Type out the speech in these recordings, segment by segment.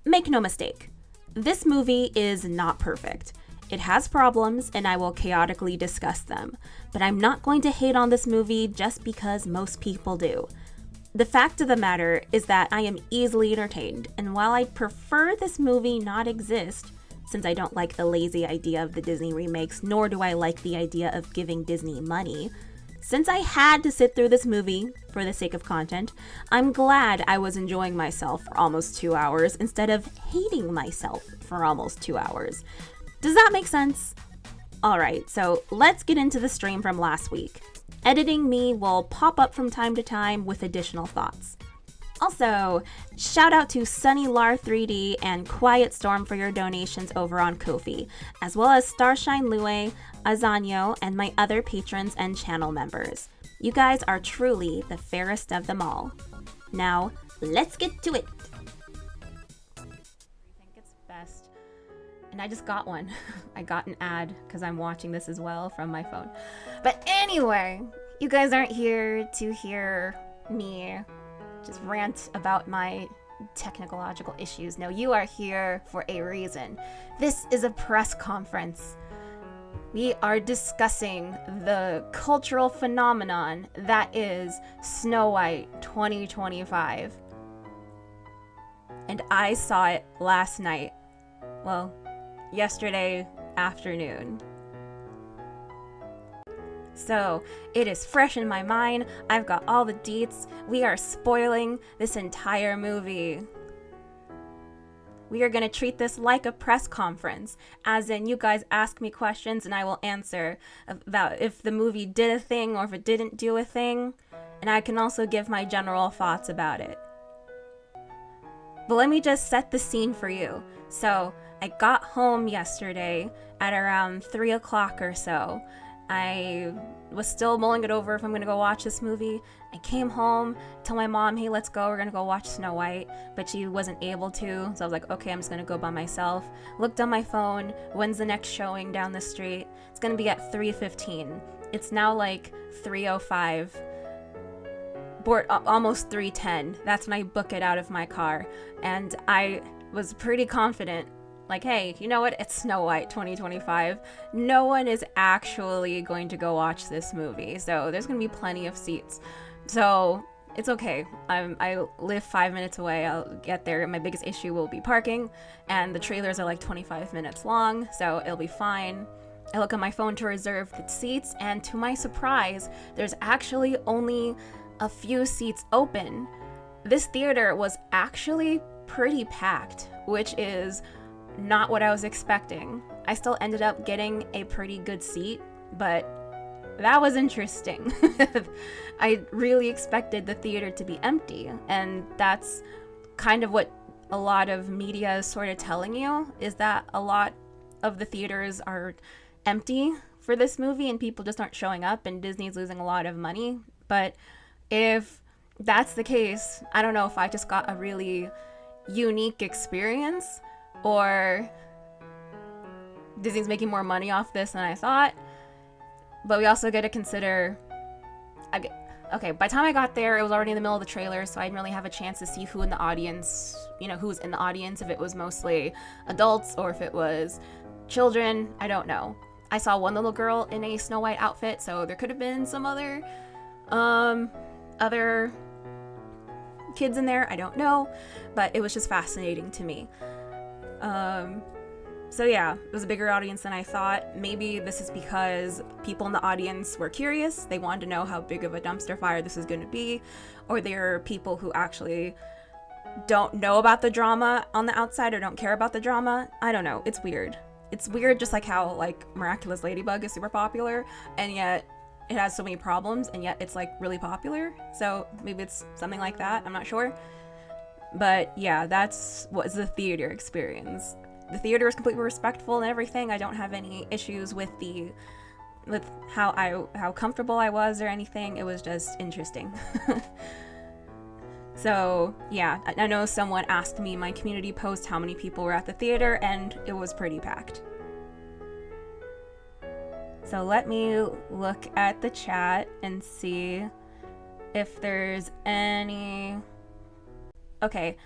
Make no mistake, this movie is not perfect. It has problems, and I will chaotically discuss them, but I'm not going to hate on this movie just because most people do. The fact of the matter is that I am easily entertained, and while I prefer this movie not exist, since I don't like the lazy idea of the Disney remakes, nor do I like the idea of giving Disney money, since I had to sit through this movie for the sake of content, I'm glad I was enjoying myself for almost 2 hours instead of hating myself for almost 2 hours. Does that make sense? Alright, so let's get into the stream from last week. Editing me will pop up from time to time with additional thoughts. Also, shout out to SunnyLar3D and Quiet Storm for your donations over on Ko-fi, as well as Starshine Lue, Azanyo, and my other patrons and channel members. You guys are truly the fairest of them all. Now, let's get to it! I think it's best. And I just got one. I got an ad because I'm watching this as well from my phone. But anyway, you guys aren't here to hear me just rant about my technological issues. No, you are here for a reason. This is a press conference. We are discussing the cultural phenomenon that is Snow White 2025. And I saw it last night. Well, yesterday afternoon. So, it is fresh in my mind. I've got all the deets. We are spoiling this entire movie. We are going to treat this like a press conference, as in you guys ask me questions and I will answer about if the movie did a thing or if it didn't do a thing, and I can also give my general thoughts about it. But let me just set the scene for you. So, I got home yesterday at around 3 o'clock or so. I was still mulling it over if I'm gonna go watch this movie. I came home, told my mom, hey, let's go, we're gonna go watch Snow White, but she wasn't able to, so I was like, okay, I'm just gonna go by myself. Looked on my phone, when's the next showing down the street? It's gonna be at 3:15. It's now like 3:05. Almost 3:10. That's when I book it out of my car, and I was pretty confident. Like, hey, you know what? It's Snow White 2025. No one is actually going to go watch this movie, so there's going to be plenty of seats. So it's okay. I live 5 minutes away. I'll get there. My biggest issue will be parking, and the trailers are like 25 minutes long, so it'll be fine. I look on my phone to reserve the seats, and to my surprise, there's actually only a few seats open. This theater was actually pretty packed, which is not what I was expecting. I still ended up getting a pretty good seat, but that was interesting. I really expected the theater to be empty, and that's kind of what a lot of media is sort of telling you, is that a lot of the theaters are empty for this movie and people just aren't showing up and Disney's losing a lot of money. But if that's the case, I don't know if I just got a really unique experience, or Disney's making more money off this than I thought. But we also got to consider, okay, by the time I got there, it was already in the middle of the trailer, so I didn't really have a chance to see who in the audience, who's in the audience, if it was mostly adults or if it was children, I don't know. I saw one little girl in a Snow White outfit, so there could have been some other kids in there, I don't know, but it was just fascinating to me. So yeah, it was a bigger audience than I thought. Maybe this is because people in the audience were curious. They wanted to know how big of a dumpster fire this is going to be. Or there are people who actually don't know about the drama on the outside or don't care about the drama. I don't know. It's weird. It's weird, just like how like Miraculous Ladybug is super popular and yet it has so many problems and yet it's like really popular. So maybe it's something like that. I'm not sure. But yeah, that's what was the theater experience. The theater is completely respectful and everything. I don't have any issues with how comfortable I was or anything. It was just interesting. So yeah, I know someone asked me in my community post how many people were at the theater, and it was pretty packed. So let me look at the chat and see if there's any. Okay,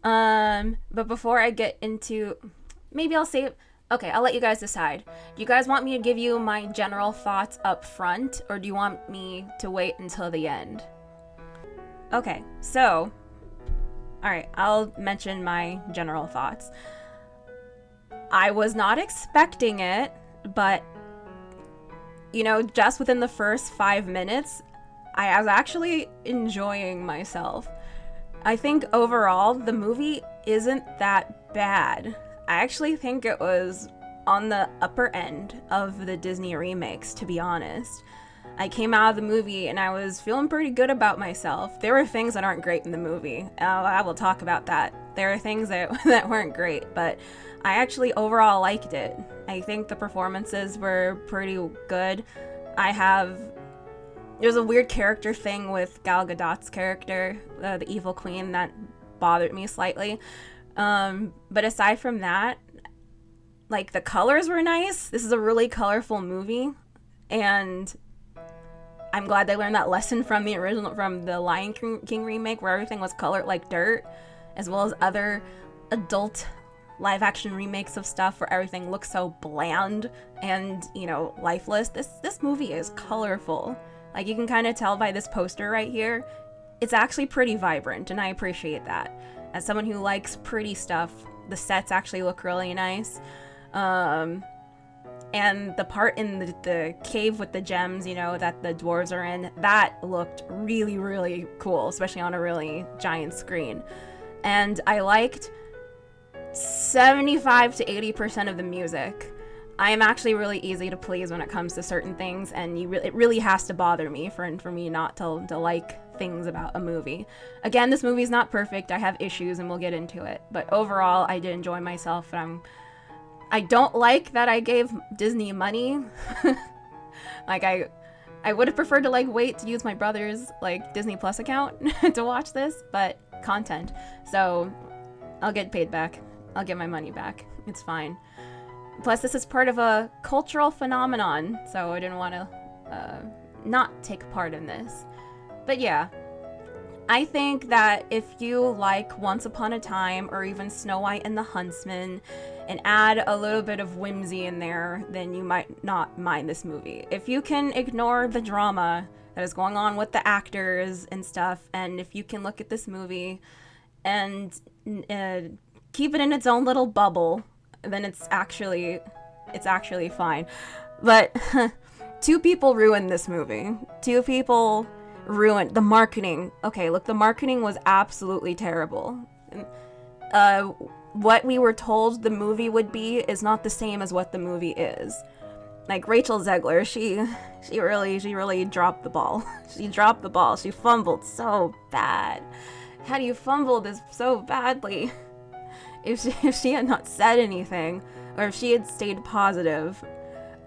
But before I get into, maybe I'll save. Okay, I'll let you guys decide. Do you guys want me to give you my general thoughts up front, or do you want me to wait until the end? Okay, so, alright, I'll mention my general thoughts. I was not expecting it, but, you know, just within the first 5 minutes, I was actually enjoying myself. I think overall, the movie isn't that bad. I actually think it was on the upper end of the Disney remakes, to be honest. I came out of the movie and I was feeling pretty good about myself. There were things that aren't great in the movie. I will talk about that. There are things that weren't great, but I actually overall liked it. I think the performances were pretty good. There's a weird character thing with Gal Gadot's character, the evil queen, that bothered me slightly. But aside from that, like, the colors were nice. This is a really colorful movie, and I'm glad they learned that lesson from the Lion King remake, where everything was colored like dirt, as well as other adult live action remakes of stuff where everything looks so bland and, you know, lifeless. This movie is colorful. Like, you can kind of tell by this poster right here, it's actually pretty vibrant, and I appreciate that. As someone who likes pretty stuff, the sets actually look really nice. And the part in the cave with the gems, you know, that the dwarves are in, that looked really, really cool, especially on a really giant screen. And I liked 75 to 80% of the music. I am actually really easy to please when it comes to certain things, and it really has to bother me for me not to like things about a movie. Again, this movie's not perfect. I have issues, and we'll get into it. But overall, I did enjoy myself, and I don't like that I gave Disney money. Like, I would have preferred to, like, wait to use my brother's, like, Disney Plus account to watch this, but content. So I'll get paid back. I'll get my money back. It's fine. Plus, this is part of a cultural phenomenon, so I didn't want to not take part in this. But yeah, I think that if you like Once Upon a Time or even Snow White and the Huntsman and add a little bit of whimsy in there, then you might not mind this movie. If you can ignore the drama that is going on with the actors and stuff, and if you can look at this movie and keep it in its own little bubble, then it's actually fine. But two people ruined this movie. Two people ruined the marketing. Okay, look, the marketing was absolutely terrible. What we were told the movie would be is not the same as what the movie is. Like, Rachel Zegler, she really dropped the ball. She dropped the ball. She fumbled so bad. How do you fumble this so badly? If she had not said anything, or if she had stayed positive,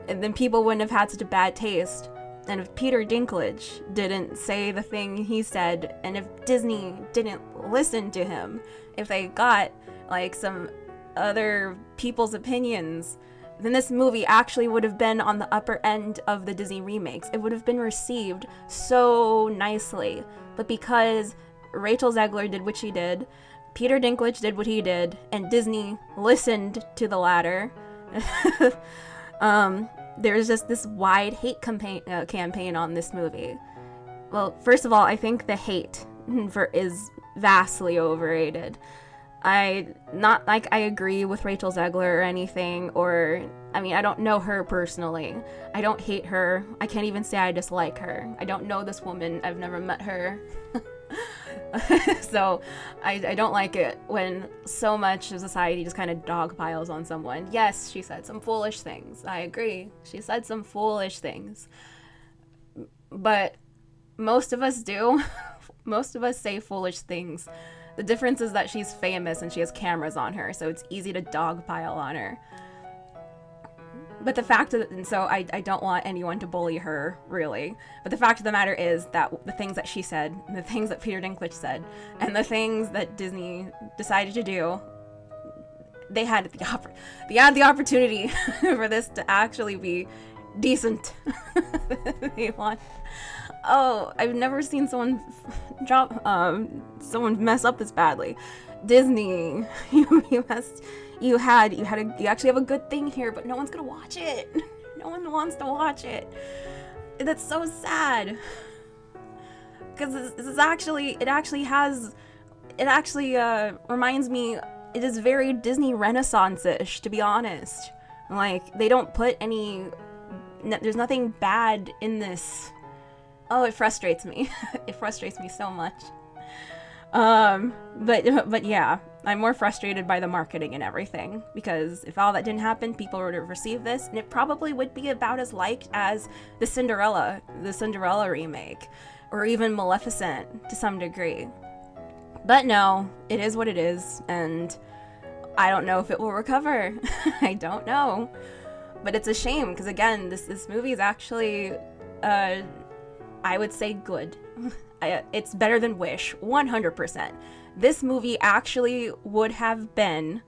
and then people wouldn't have had such a bad taste. And if Peter Dinklage didn't say the thing he said, and if Disney didn't listen to him, if they got, like, some other people's opinions, then this movie actually would have been on the upper end of the Disney remakes. It would have been received so nicely. But because Rachel Zegler did what she did, Peter Dinklage did what he did, and Disney listened to the latter, there's just this wide hate campaign on this movie. Well, first of all, I think the hate is vastly overrated. I agree with Rachel Zegler or anything, or, I mean, I don't know her personally. I don't hate her. I can't even say I dislike her. I don't know this woman. I've never met her. So I don't like it when so much of society just kind of dogpiles on someone. Yes, she said some foolish things. I agree. She said some foolish things. But most of us do. Most of us say foolish things. The difference is that she's famous and she has cameras on her, so it's easy to dogpile on her. But the fact of and so I don't want anyone to bully her, really. But the fact of the matter is that the things that she said, the things that Peter Dinklage said, and the things that Disney decided to do, they had the opportunity for this to actually be decent. I've never seen someone someone mess up this badly. Disney, you actually have a good thing here, but no one's gonna watch it. No one wants to watch it. That's so sad. Because it actually reminds me, it is very Disney Renaissance-ish, to be honest. Like, they don't put there's nothing bad in this. Oh, it frustrates me. It frustrates me so much. But yeah, I'm more frustrated by the marketing and everything, because if all that didn't happen, people would have received this, and it probably would be about as liked as the Cinderella remake, or even Maleficent to some degree. But no, it is what it is, and I don't know if it will recover. I don't know. But it's a shame, because again, this movie is actually, I would say good. It's better than Wish, 100%. This movie actually would have been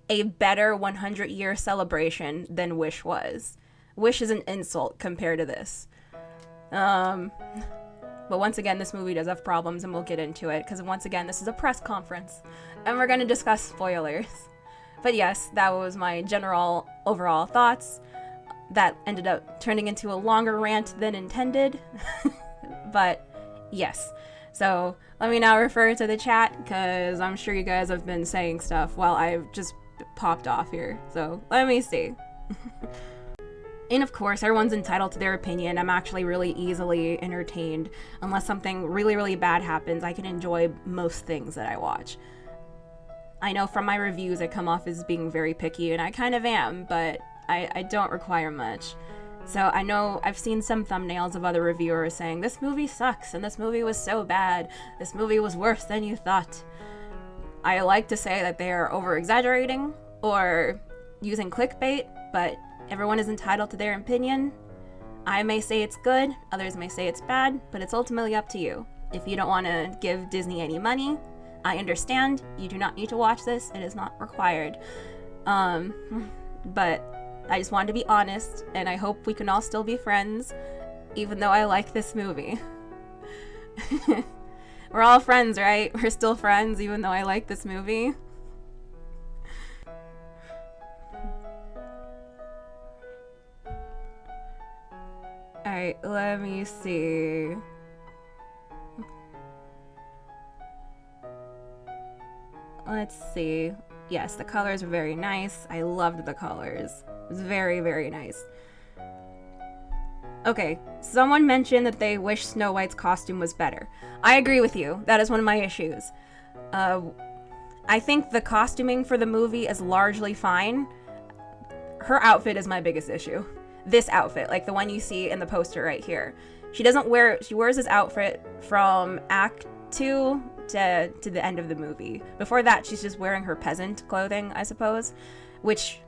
a better 100-year celebration than Wish was. Wish is an insult compared to this. But once again, this movie does have problems, and we'll get into it, because once again, this is a press conference, and we're going to discuss spoilers. But yes, that was my general overall thoughts. That ended up turning into a longer rant than intended. But yes. So let me now refer to the chat, because I'm sure you guys have been saying stuff while I've just popped off here. So let me see. And of course, everyone's entitled to their opinion. I'm actually really easily entertained. Unless something really, really bad happens, I can enjoy most things that I watch. I know from my reviews I come off as being very picky, and I kind of am, but I don't require much. So I know I've seen some thumbnails of other reviewers saying, this movie sucks, and this movie was so bad, this movie was worse than you thought. I like to say that they are over-exaggerating, or using clickbait, but everyone is entitled to their opinion. I may say it's good, others may say it's bad, but it's ultimately up to you. If you don't want to give Disney any money, I understand. You do not need to watch this. It is not required. But I just wanted to be honest, and I hope we can all still be friends, even though I like this movie. We're all friends, right? We're still friends, even though I like this movie. Alright, let me see. Let's see. Yes, the colors are very nice. I loved the colors. It was very, very nice. Okay, someone mentioned that they wish Snow White's costume was better. I agree with you. That is one of my issues. I think the costuming for the movie is largely fine. Her outfit is my biggest issue. This outfit, like the one you see in the poster right here. She wears this outfit from Act 2 to the end of the movie. Before that, she's just wearing her peasant clothing, I suppose, which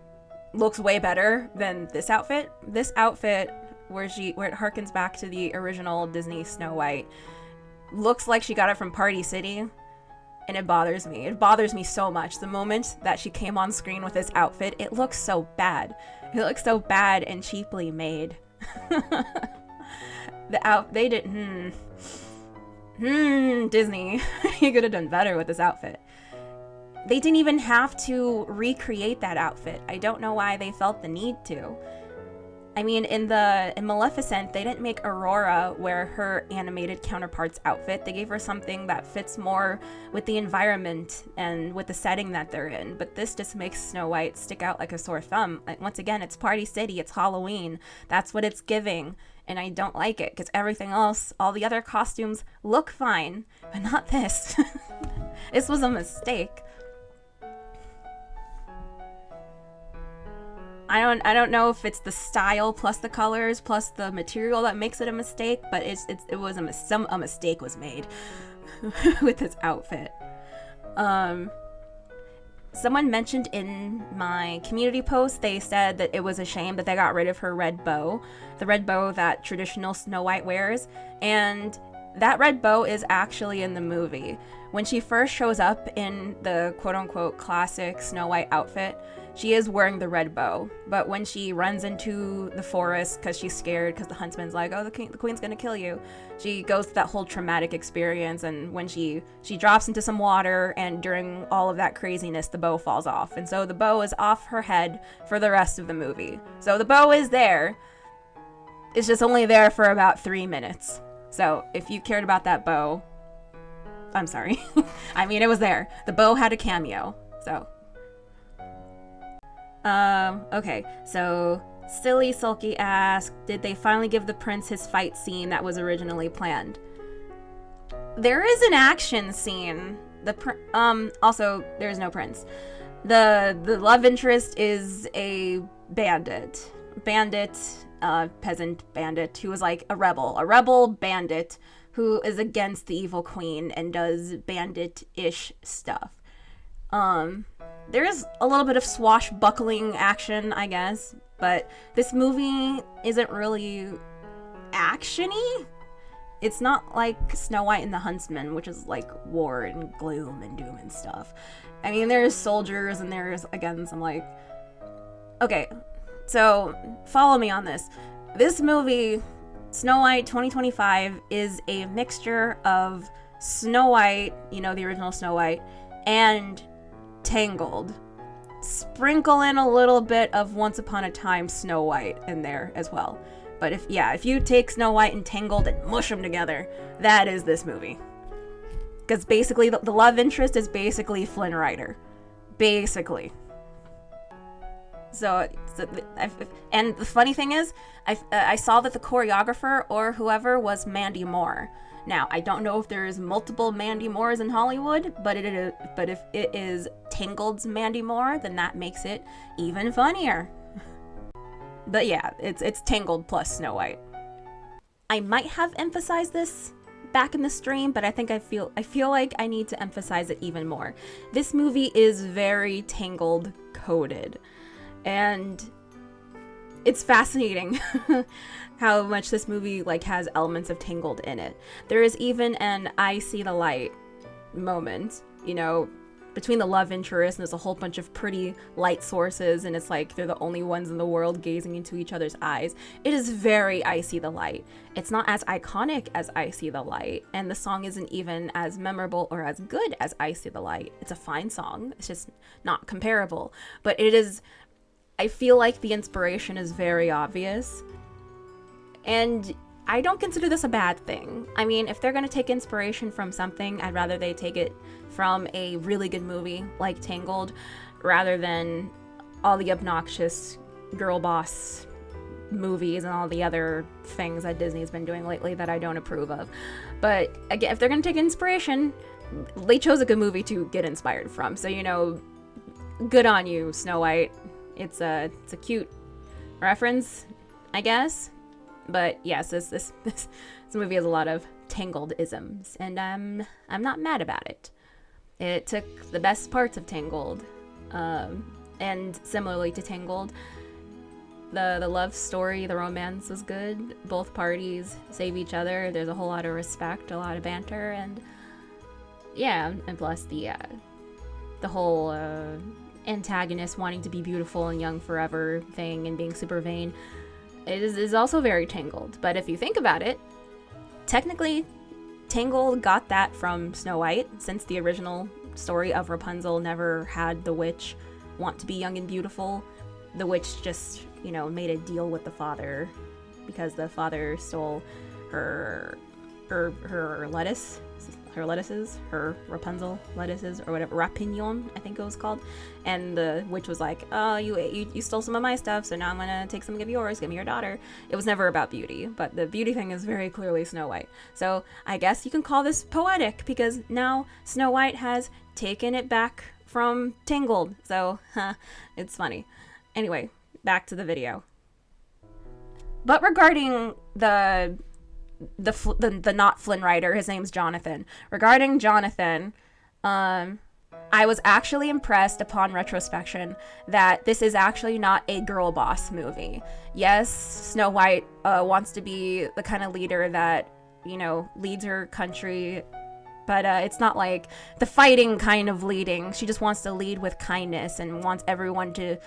looks way better than this outfit. This outfit, where it harkens back to the original Disney Snow White, looks like she got it from Party City, and it bothers me. It bothers me so much. The moment that she came on screen with this outfit, it looks so bad. It looks so bad and cheaply made. Disney, you could have done better with this outfit. They didn't even have to recreate that outfit. I don't know why they felt the need to. I mean, in Maleficent, they didn't make Aurora wear her animated counterpart's outfit. They gave her something that fits more with the environment and with the setting that they're in. But this just makes Snow White stick out like a sore thumb. Like, once again, it's Party City, it's Halloween. That's what it's giving. And I don't like it, because everything else, all the other costumes look fine, but not this. This was a mistake. I don't know if it's the style plus the colors plus the material that makes it a mistake, but it was a mistake was made with this outfit. Someone mentioned in my community post, they said that it was a shame that they got rid of her red bow, the red bow that traditional Snow White wears, and that red bow is actually in the movie. When she first shows up in the quote-unquote classic Snow White outfit, she is wearing the red bow. But when she runs into the forest because she's scared because the huntsman's like, oh, the queen's gonna kill you, she goes through that whole traumatic experience, and when she drops into some water, and during all of that craziness, the bow falls off. And so the bow is off her head for the rest of the movie. So the bow is there. It's just only there for about 3 minutes. So if you cared about that bow, I'm sorry. I mean, it was there. The bow had a cameo, so. Okay, so Silly Sulky asked, did they finally give the prince his fight scene that was originally planned? There is an action scene. Also, there's no prince. The love interest is a bandit, peasant bandit who is like a rebel bandit who is against the evil queen and does bandit-ish stuff. There's a little bit of swashbuckling action, I guess, but this movie isn't really action-y. It's not like Snow White and the Huntsman, which is like war and gloom and doom and stuff. I mean, there's soldiers and there's, again, some like... Okay, so follow me on this. This movie, Snow White 2025, is a mixture of Snow White, you know, the original Snow White, and Tangled. Sprinkle in a little bit of Once Upon a Time Snow White in there as well. But if you take Snow White and Tangled and mush them together, that is this movie. Because basically, the love interest is basically Flynn Rider. Basically. And the funny thing is, I saw that the choreographer or whoever was Mandy Moore. Now, I don't know if there's multiple Mandy Moores in Hollywood, but if it is Tangled's Mandy Moore, then that makes it even funnier. But yeah, it's Tangled plus Snow White. I might have emphasized this back in the stream, but I think I feel like I need to emphasize it even more. This movie is very Tangled coded, and it's fascinating how much this movie like has elements of Tangled in it. There is even an I see the light moment, you know, between the love interest, and there's a whole bunch of pretty light sources, and it's like they're the only ones in the world gazing into each other's eyes. It is very I See the Light. It's not as iconic as I See the Light, and the song isn't even as memorable or as good as I See the Light. It's a fine song. It's just not comparable. But it is, I feel like the inspiration is very obvious, and I don't consider this a bad thing. I mean, if they're gonna take inspiration from something, I'd rather they take it from a really good movie like Tangled, rather than all the obnoxious girl boss movies and all the other things that Disney's been doing lately that I don't approve of. But again, if they're gonna take inspiration, they chose a good movie to get inspired from. So, you know, good on you, Snow White. It's a cute reference, I guess. But yes, this movie has a lot of Tangled isms, and I'm not mad about it. It took the best parts of Tangled, and similarly to Tangled, the love story, the romance was good. Both parties save each other. There's a whole lot of respect, a lot of banter, and yeah, and plus the whole antagonist wanting to be beautiful and young forever thing and being super vain. It is also very Tangled. But if you think about it, technically, Tangled got that from Snow White, since the original story of Rapunzel never had the witch want to be young and beautiful. The witch just, you know, made a deal with the father because the father stole her Rapunzel lettuces, or whatever, rapignon, I think it was called. And the witch was like, oh, you stole some of my stuff, so now I'm gonna take some of yours, give me your daughter. It was never about beauty, but the beauty thing is very clearly Snow White. So I guess you can call this poetic, because now Snow White has taken it back from Tangled. So, it's funny. Anyway, back to the video. But regarding the not Flynn Rider, his name's Jonathan. Regarding Jonathan, I was actually impressed upon retrospection that this is actually not a girl boss movie. Yes, Snow White wants to be the kind of leader that, leads her country, but it's not like the fighting kind of leading. She just wants to lead with kindness and wants everyone to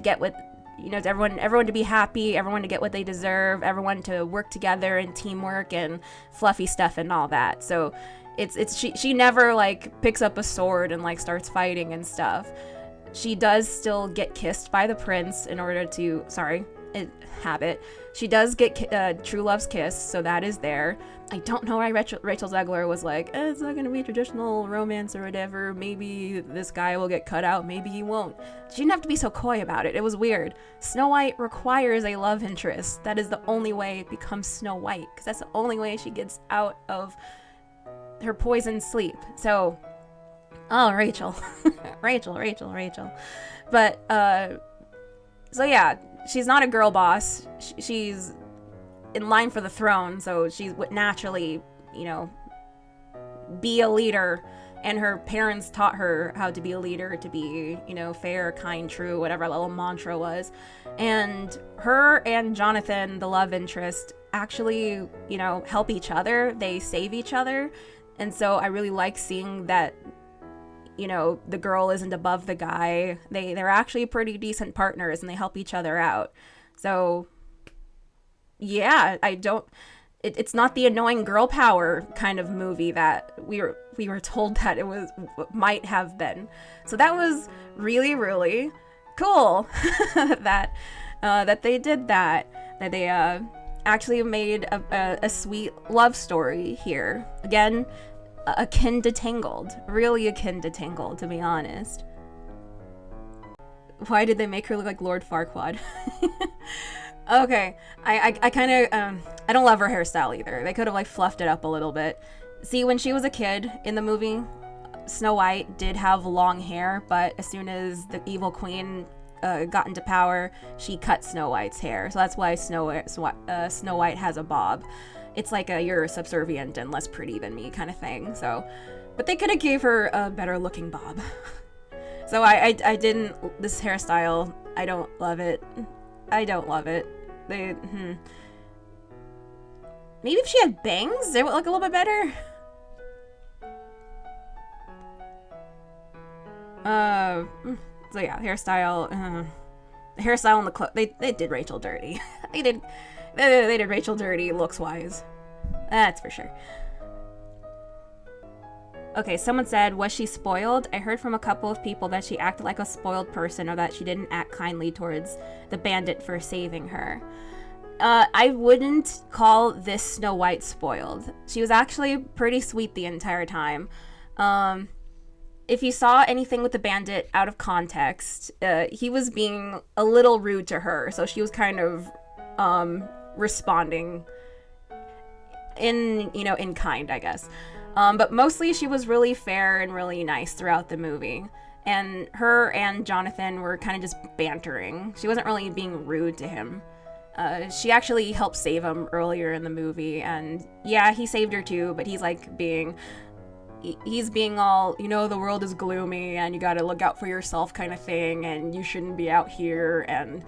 get what, everyone to be happy, everyone to get what they deserve, everyone to work together and teamwork and fluffy stuff and all that. So she never like picks up a sword and like starts fighting and stuff. She does still get kissed by the prince in order to, habit. She does get true love's kiss, so that is there. I don't know why Rachel Zegler was like, it's not gonna be traditional romance or whatever. Maybe this guy will get cut out, maybe he won't. She didn't have to be so coy about it. It was weird. Snow White requires a love interest. That is the only way it becomes Snow White, because that's the only way she gets out of her poisoned sleep. So, Rachel. Rachel. But, so yeah, she's not a girl boss. She's in line for the throne, so she would naturally, be a leader. And her parents taught her how to be a leader, to be, fair, kind, true, whatever that little mantra was. And her and Jonathan, the love interest, actually, help each other. They save each other. And so I really like seeing that, the girl isn't above the guy. They're actually pretty decent partners and they help each other out. So yeah, it's not the annoying girl power kind of movie that we were told that it might have been. So that was really, really cool that they did that they actually made a sweet love story here. Again, akin to Tangled. Really akin to Tangled, to be honest. Why did they make her look like Lord Farquaad? Okay, I kind of, I don't love her hairstyle either. They could have, like, fluffed it up a little bit. See, when she was a kid in the movie, Snow White did have long hair, but as soon as the evil queen got into power, she cut Snow White's hair. So that's why Snow White has a bob. It's like you're subservient and less pretty than me kind of thing. So, but they could have gave her a better looking bob. So I didn't, this hairstyle, I don't love it. Maybe if she had bangs, it would look a little bit better. So yeah, hairstyle, the hairstyle and the clothes, they did Rachel dirty. they did Rachel dirty looks wise. That's for sure. Okay, someone said, was she spoiled? I heard from a couple of people that she acted like a spoiled person, or that she didn't act kindly towards the bandit for saving her. I wouldn't call this Snow White spoiled. She was actually pretty sweet the entire time. If you saw anything with the bandit out of context, he was being a little rude to her, so she was kind of responding in kind, I guess. But mostly she was really fair and really nice throughout the movie. And her and Jonathan were kind of just bantering. She wasn't really being rude to him. She actually helped save him earlier in the movie, and yeah, he saved her too, but he's like he's being all, the world is gloomy and you gotta look out for yourself kind of thing, and you shouldn't be out here, and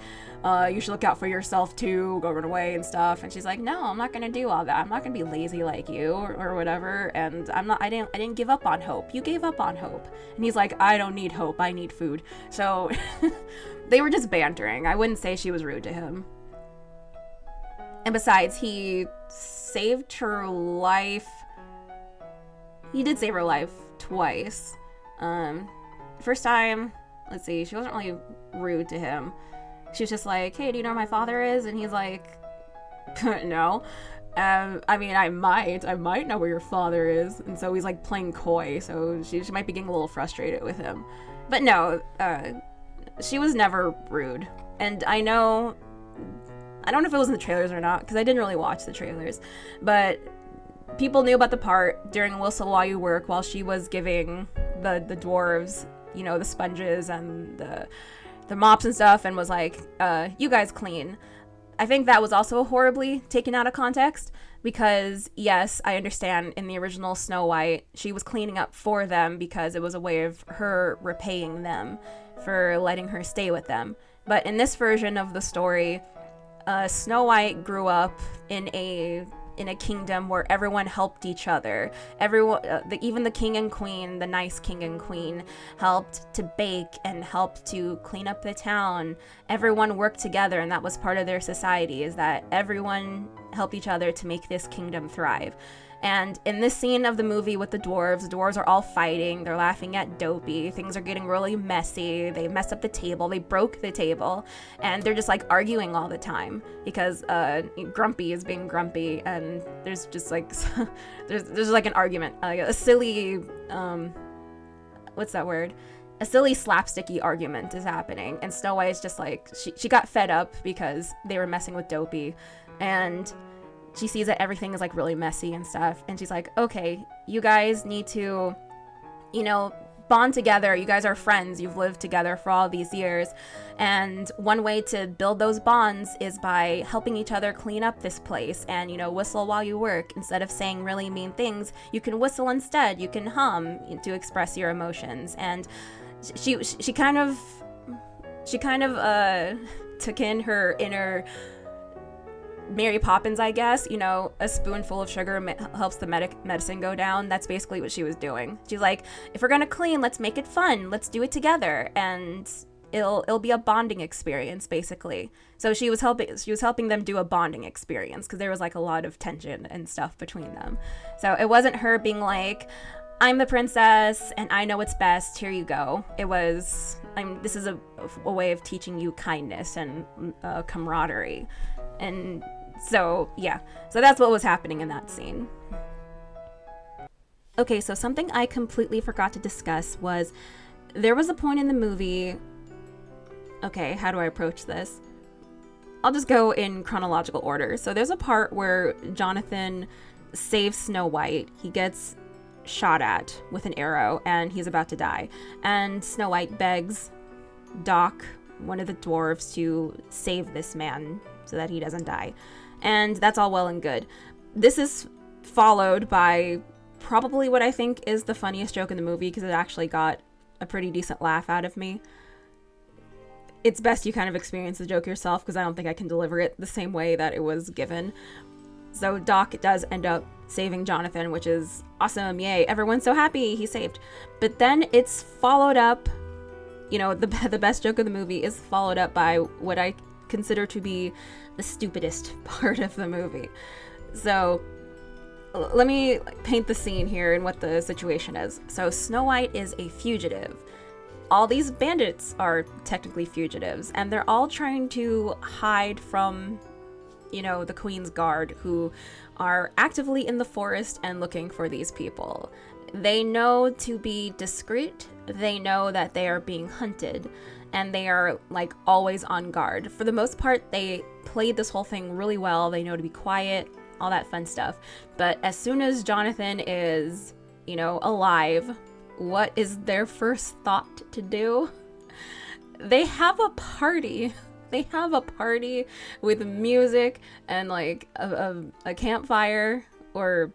you should look out for yourself too, go run away and stuff. And she's like, no, I'm not gonna do all that. I'm not gonna be lazy like you or whatever. And I didn't give up on hope. You gave up on hope. And he's like, I don't need hope. I need food. So they were just bantering. I wouldn't say she was rude to him. And besides, he saved her life. He did save her life twice. First time, let's see, she wasn't really rude to him. She was just like, hey, do you know where my father is? And he's like, no. I mean, I might know where your father is. And so he's like playing coy, so she might be getting a little frustrated with him. But no, she was never rude. And I don't know if it was in the trailers or not, because I didn't really watch the trailers, but people knew about the part during Will Sawayu work while she was giving the dwarves, the sponges and the mops and stuff, and was like, you guys clean. I think that was also horribly taken out of context, because yes, I understand in the original Snow White, she was cleaning up for them because it was a way of her repaying them for letting her stay with them. But in this version of the story, Snow White grew up in a in a kingdom where everyone helped each other. Everyone, even the king and queen, the nice king and queen, helped to bake and helped to clean up the town. Everyone worked together, and that was part of their society, is that everyone helped each other to make this kingdom thrive. And in this scene of the movie with the dwarves are all fighting. They're laughing at Dopey. Things are getting really messy. They mess up the table. They broke the table. And they're just like arguing all the time because Grumpy is being grumpy. And there's just like, there's like an argument, like a silly, what's that word? A silly slapsticky argument is happening. And Snow White is just like, she got fed up because they were messing with Dopey. And she sees that everything is like really messy and stuff, and she's like, okay, you guys need to, you know, bond together. You guys are friends. You've lived together for all these years, and one way to build those bonds is by helping each other clean up this place and, you know, whistle while you work. Instead of saying really mean things, you can whistle instead. You can hum to express your emotions. And she kind of took in her inner Mary Poppins, I guess. You know, a spoonful of sugar helps the medicine go down. That's basically what she was doing. She's like, if we're gonna clean, let's make it fun. Let's do it together, and it'll be a bonding experience, basically. So she was helping them do a bonding experience because there was like a lot of tension and stuff between them. So it wasn't her being like, I'm the princess and I know what's best, here you go. It was, this is a way of teaching you kindness and camaraderie. And so, yeah. So that's what was happening in that scene. Okay, so something I completely forgot to discuss was there was a point in the movie... Okay, how do I approach this? I'll just go in chronological order. So there's a part where Jonathan saves Snow White. He gets shot at with an arrow and he's about to die. And Snow White begs Doc, one of the dwarves, to save this man so that he doesn't die. And that's all well and good. This is followed by probably what I think is the funniest joke in the movie, because it actually got a pretty decent laugh out of me. It's best you kind of experience the joke yourself, because I don't think I can deliver it the same way that it was given. So Doc does end up saving Jonathan, which is awesome. Yay, everyone's so happy he's saved. But then it's followed up, you know, the best joke of the movie is followed up by what I consider to be the stupidest part of the movie. So let me paint the scene here and what the situation is. So Snow White is a fugitive. All these bandits are technically fugitives, and they're all trying to hide from, you know, the Queen's Guard, who are actively in the forest and looking for these people. They know to be discreet. They know that they are being hunted, and they are like always on guard. For the most part, they played this whole thing really well. They know to be quiet, all that fun stuff. But as soon as Jonathan is, you know, alive, what is their first thought to do? They have a party. They have a party with music and like a campfire or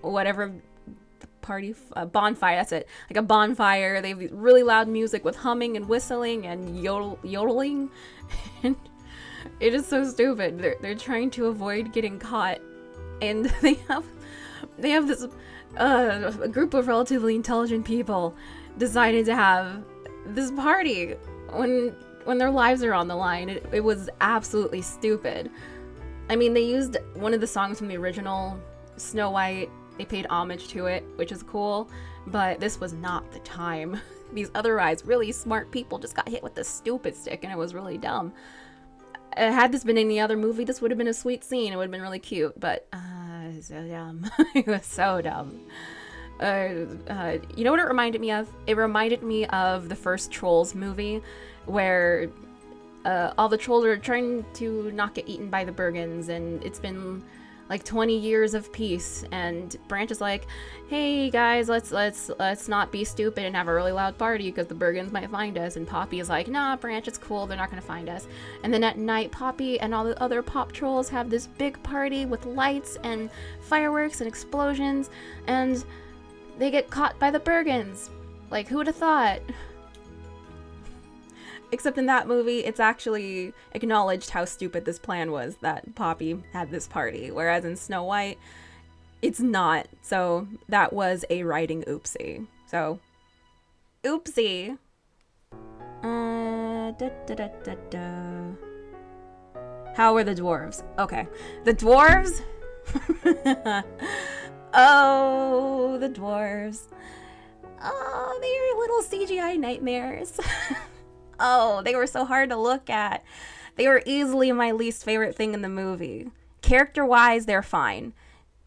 whatever party, bonfire, that's it, like a bonfire. They have really loud music with humming and whistling and yodeling. And it is so stupid. They're trying to avoid getting caught, and they have this a group of relatively intelligent people decided to have this party when their lives are on the line. It was absolutely stupid. I mean, they used one of the songs from the original Snow White. They paid homage to it, which is cool, but this was not the time. These otherwise really smart people just got hit with this stupid stick, and it was really dumb. Had this been any other movie, this would have been a sweet scene. It would have been really cute, but so dumb. It was so dumb. You know what it reminded me of? It reminded me of the first Trolls movie, where all the trolls are trying to not get eaten by the Bergens, and it's been like 20 years of peace, and Branch is like, hey guys, let's not be stupid and have a really loud party because the Bergens might find us. And Poppy is like, nah, Branch, it's cool, they're not gonna find us. And then at night, Poppy and all the other pop trolls have this big party with lights and fireworks and explosions, and they get caught by the Bergens. Like, who would have thought? Except in that movie, it's actually acknowledged how stupid this plan was that Poppy had this party. Whereas in Snow White, it's not. So that was a writing oopsie. So, oopsie. How were the dwarves? Okay. The dwarves? Oh, the dwarves. Oh, they're little CGI nightmares. Oh, they were so hard to look at. They were easily my least favorite thing in the movie. Character-wise, they're fine.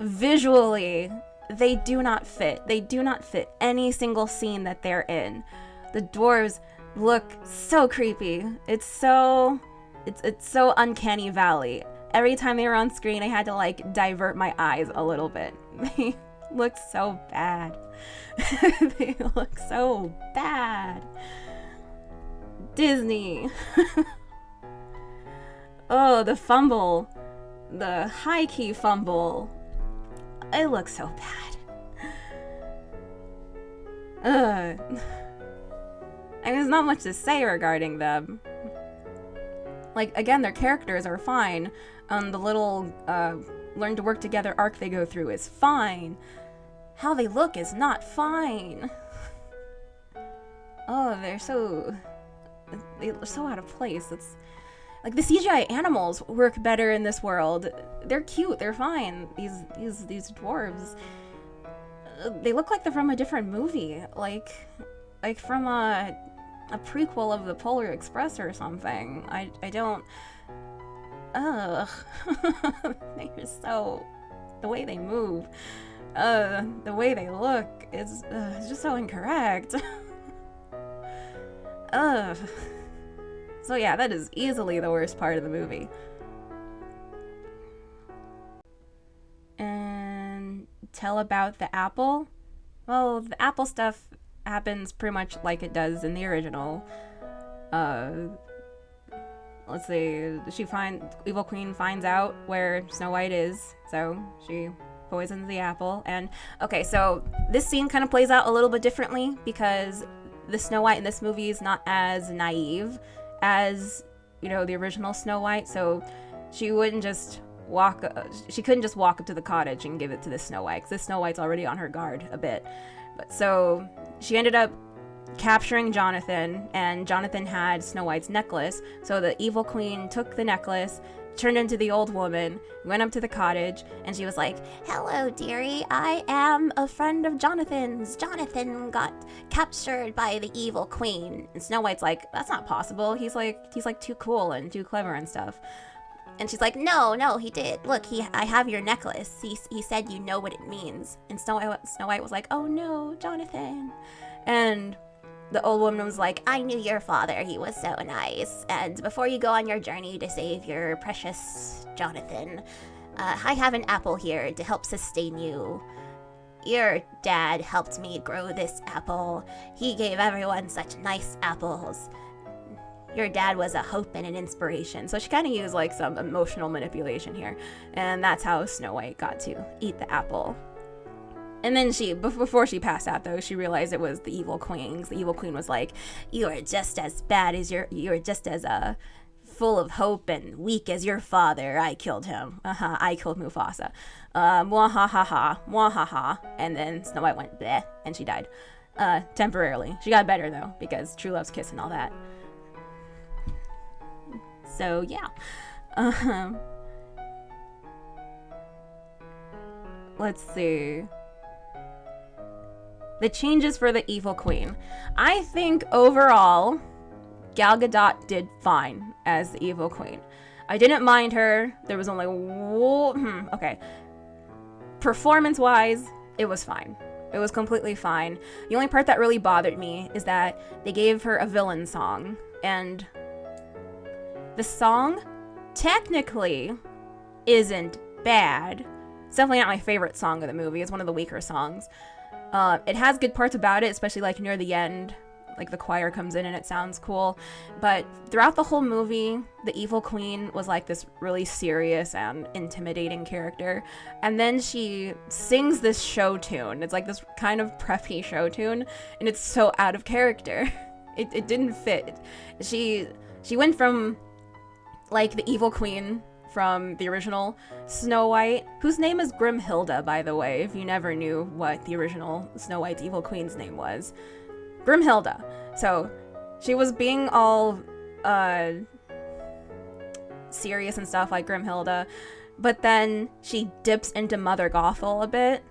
Visually, they do not fit. They do not fit any single scene that they're in. The dwarves look so creepy. It's so uncanny valley. Every time they were on screen, I had to like divert my eyes a little bit. They look so bad. They look so bad. Disney. Oh, the fumble. The high key fumble. It looks so bad. I mean, there's not much to say regarding them. Like, again, their characters are fine. The little learn to work together arc they go through is fine. How they look is not fine. Oh, they're so out of place. It's like the CGI animals work better in this world. They're cute. They're fine. These dwarves. They look like they're from a different movie. Like from a prequel of the Polar Express or something. I don't. Ugh. They're so. The way they move. The way they look is it's just so incorrect. Ugh. So yeah, that is easily the worst part of the movie. And tell about the apple? Well, the apple stuff happens pretty much like it does in the original. Let's see, Evil Queen finds out where Snow White is, so she poisons the apple. And okay, so this scene kind of plays out a little bit differently because the Snow White in this movie is not as naive as, you know, the original Snow White, so she couldn't just walk up to the cottage and give it to the Snow White, because the Snow White's already on her guard a bit. But so she ended up capturing Jonathan, and Jonathan had Snow White's necklace, so the Evil Queen took the necklace, turned into the old woman, went up to the cottage, and she was like, "Hello, dearie, I am a friend of Jonathan's. Jonathan got captured by the Evil Queen." And Snow White's like, "That's not possible. He's like too cool and too clever and stuff." And she's like, no, he did. Look, I have your necklace. He said you know what it means." And Snow White was like, "Oh no, Jonathan." And the old woman was like, "I knew your father. He was so nice. And before you go on your journey to save your precious Jonathan, I have an apple here to help sustain you. Your dad helped me grow this apple. He gave everyone such nice apples. Your dad was a hope and an inspiration." So she kind of used like some emotional manipulation here. And that's how Snow White got to eat the apple. And then before she passed out though, she realized it was the Evil Queen. The Evil Queen was like, "You are just as bad as you're just as full of hope and weak as your father. I killed him. I killed Mufasa. Mwahaha, mwahaha." And then Snow White went bleh, and she died. Temporarily. She got better though, because true love's kiss and all that. So yeah. Let's see. The changes for the Evil Queen. I think overall, Gal Gadot did fine as the Evil Queen. I didn't mind her. There was only okay. Performance-wise, it was fine. It was completely fine. The only part that really bothered me is that they gave her a villain song, and the song technically isn't bad. It's definitely not my favorite song of the movie. It's one of the weaker songs. It has good parts about it, especially like near the end, like the choir comes in and it sounds cool. But throughout the whole movie, the Evil Queen was like this really serious and intimidating character. And then she sings this show tune. It's like this kind of preppy show tune, and it's so out of character. It didn't fit. She went from like the evil queen from the original Snow White, whose name is Grimhilda, by the way, if you never knew what the original Snow White's evil queen's name was. Grimhilda. So she was being all serious and stuff like Grimhilda, but then she dips into Mother Gothel a bit,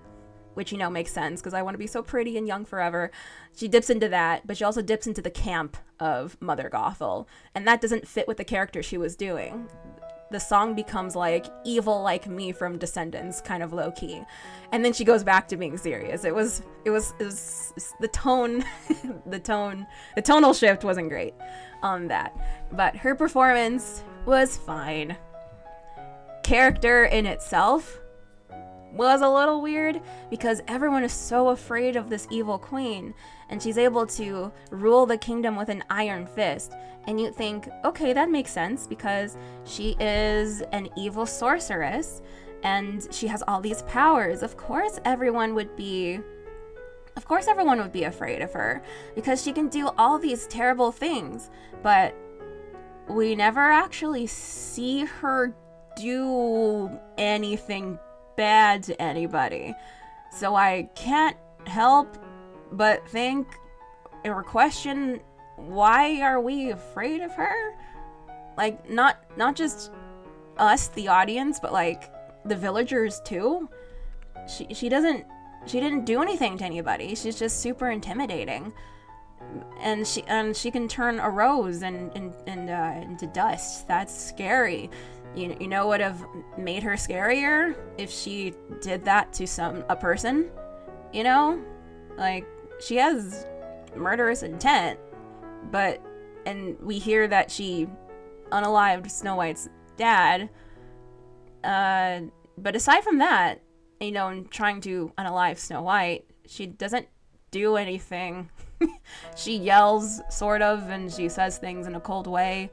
which, you know, makes sense because I want to be so pretty and young forever. She dips into that, but she also dips into the camp of Mother Gothel, and that doesn't fit with the character she was doing. The song becomes like evil like me from Descendants, kind of low key, and then she goes back to being serious. It was the tone, the tonal shift wasn't great on that, but her performance was fine. Character in itself was a little weird because everyone is so afraid of this evil queen, and she's able to rule the kingdom with an iron fist. And you think, okay, that makes sense because she is an evil sorceress and she has all these powers. Of course everyone would be afraid of her because she can do all these terrible things, but we never actually see her do anything bad to anybody. So I can't help but think or question, why are we afraid of her? Like, not just us, the audience, but like the villagers too. She didn't do anything to anybody. She's just super intimidating, and she can turn a rose into dust. That's scary. You know what would have made her scarier if she did that to a person? You know, like, she has murderous intent, and we hear that she unalived Snow White's dad. But aside from that, you know, in trying to unalive Snow White, she doesn't do anything. She yells, sort of, and she says things in a cold way.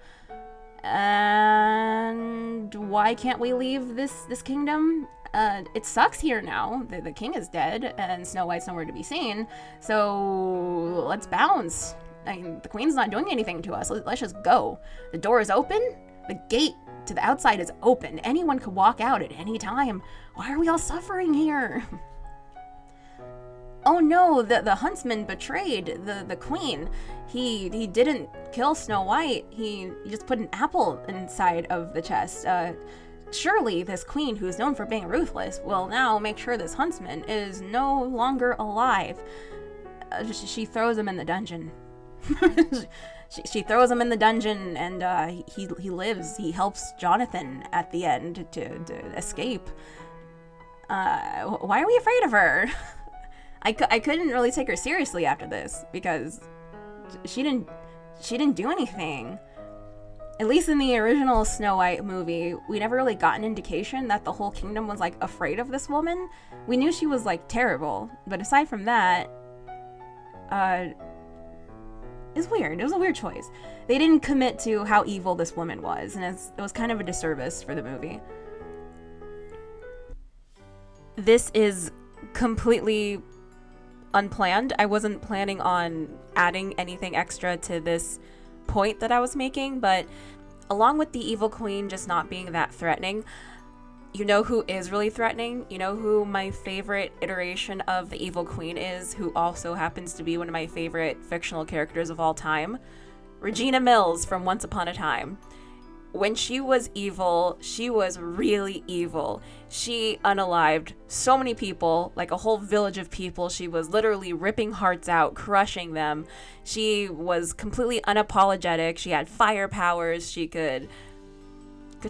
And why can't we leave this kingdom? It sucks here now. The king is dead, and Snow White's nowhere to be seen. So let's bounce. I mean, the queen's not doing anything to us. Let's just go. The door is open. The gate to the outside is open. Anyone could walk out at any time. Why are we all suffering here? Oh no, the huntsman betrayed the queen. He didn't kill Snow White. He just put an apple inside of the chest. Surely this queen, who's known for being ruthless, will now make sure this huntsman is no longer alive. She throws him in the dungeon. She throws him in the dungeon, and he lives. He helps Jonathan at the end to escape. Why are we afraid of her? I couldn't really take her seriously after this because she didn't do anything. At least in the original Snow White movie, we never really got an indication that the whole kingdom was like afraid of this woman. We knew she was like terrible, but aside from that, it's weird. It was a weird choice. They didn't commit to how evil this woman was, and it was kind of a disservice for the movie. This is completely unplanned. I wasn't planning on adding anything extra to this point that I was making, but along with the evil queen just not being that threatening, you know who is really threatening? You know who my favorite iteration of the evil queen is, who also happens to be one of my favorite fictional characters of all time? Regina Mills from Once Upon a Time. When she was evil, she was really evil. She unalived so many people, like a whole village of people. She was literally ripping hearts out, crushing them. She was completely unapologetic. She had fire powers. She could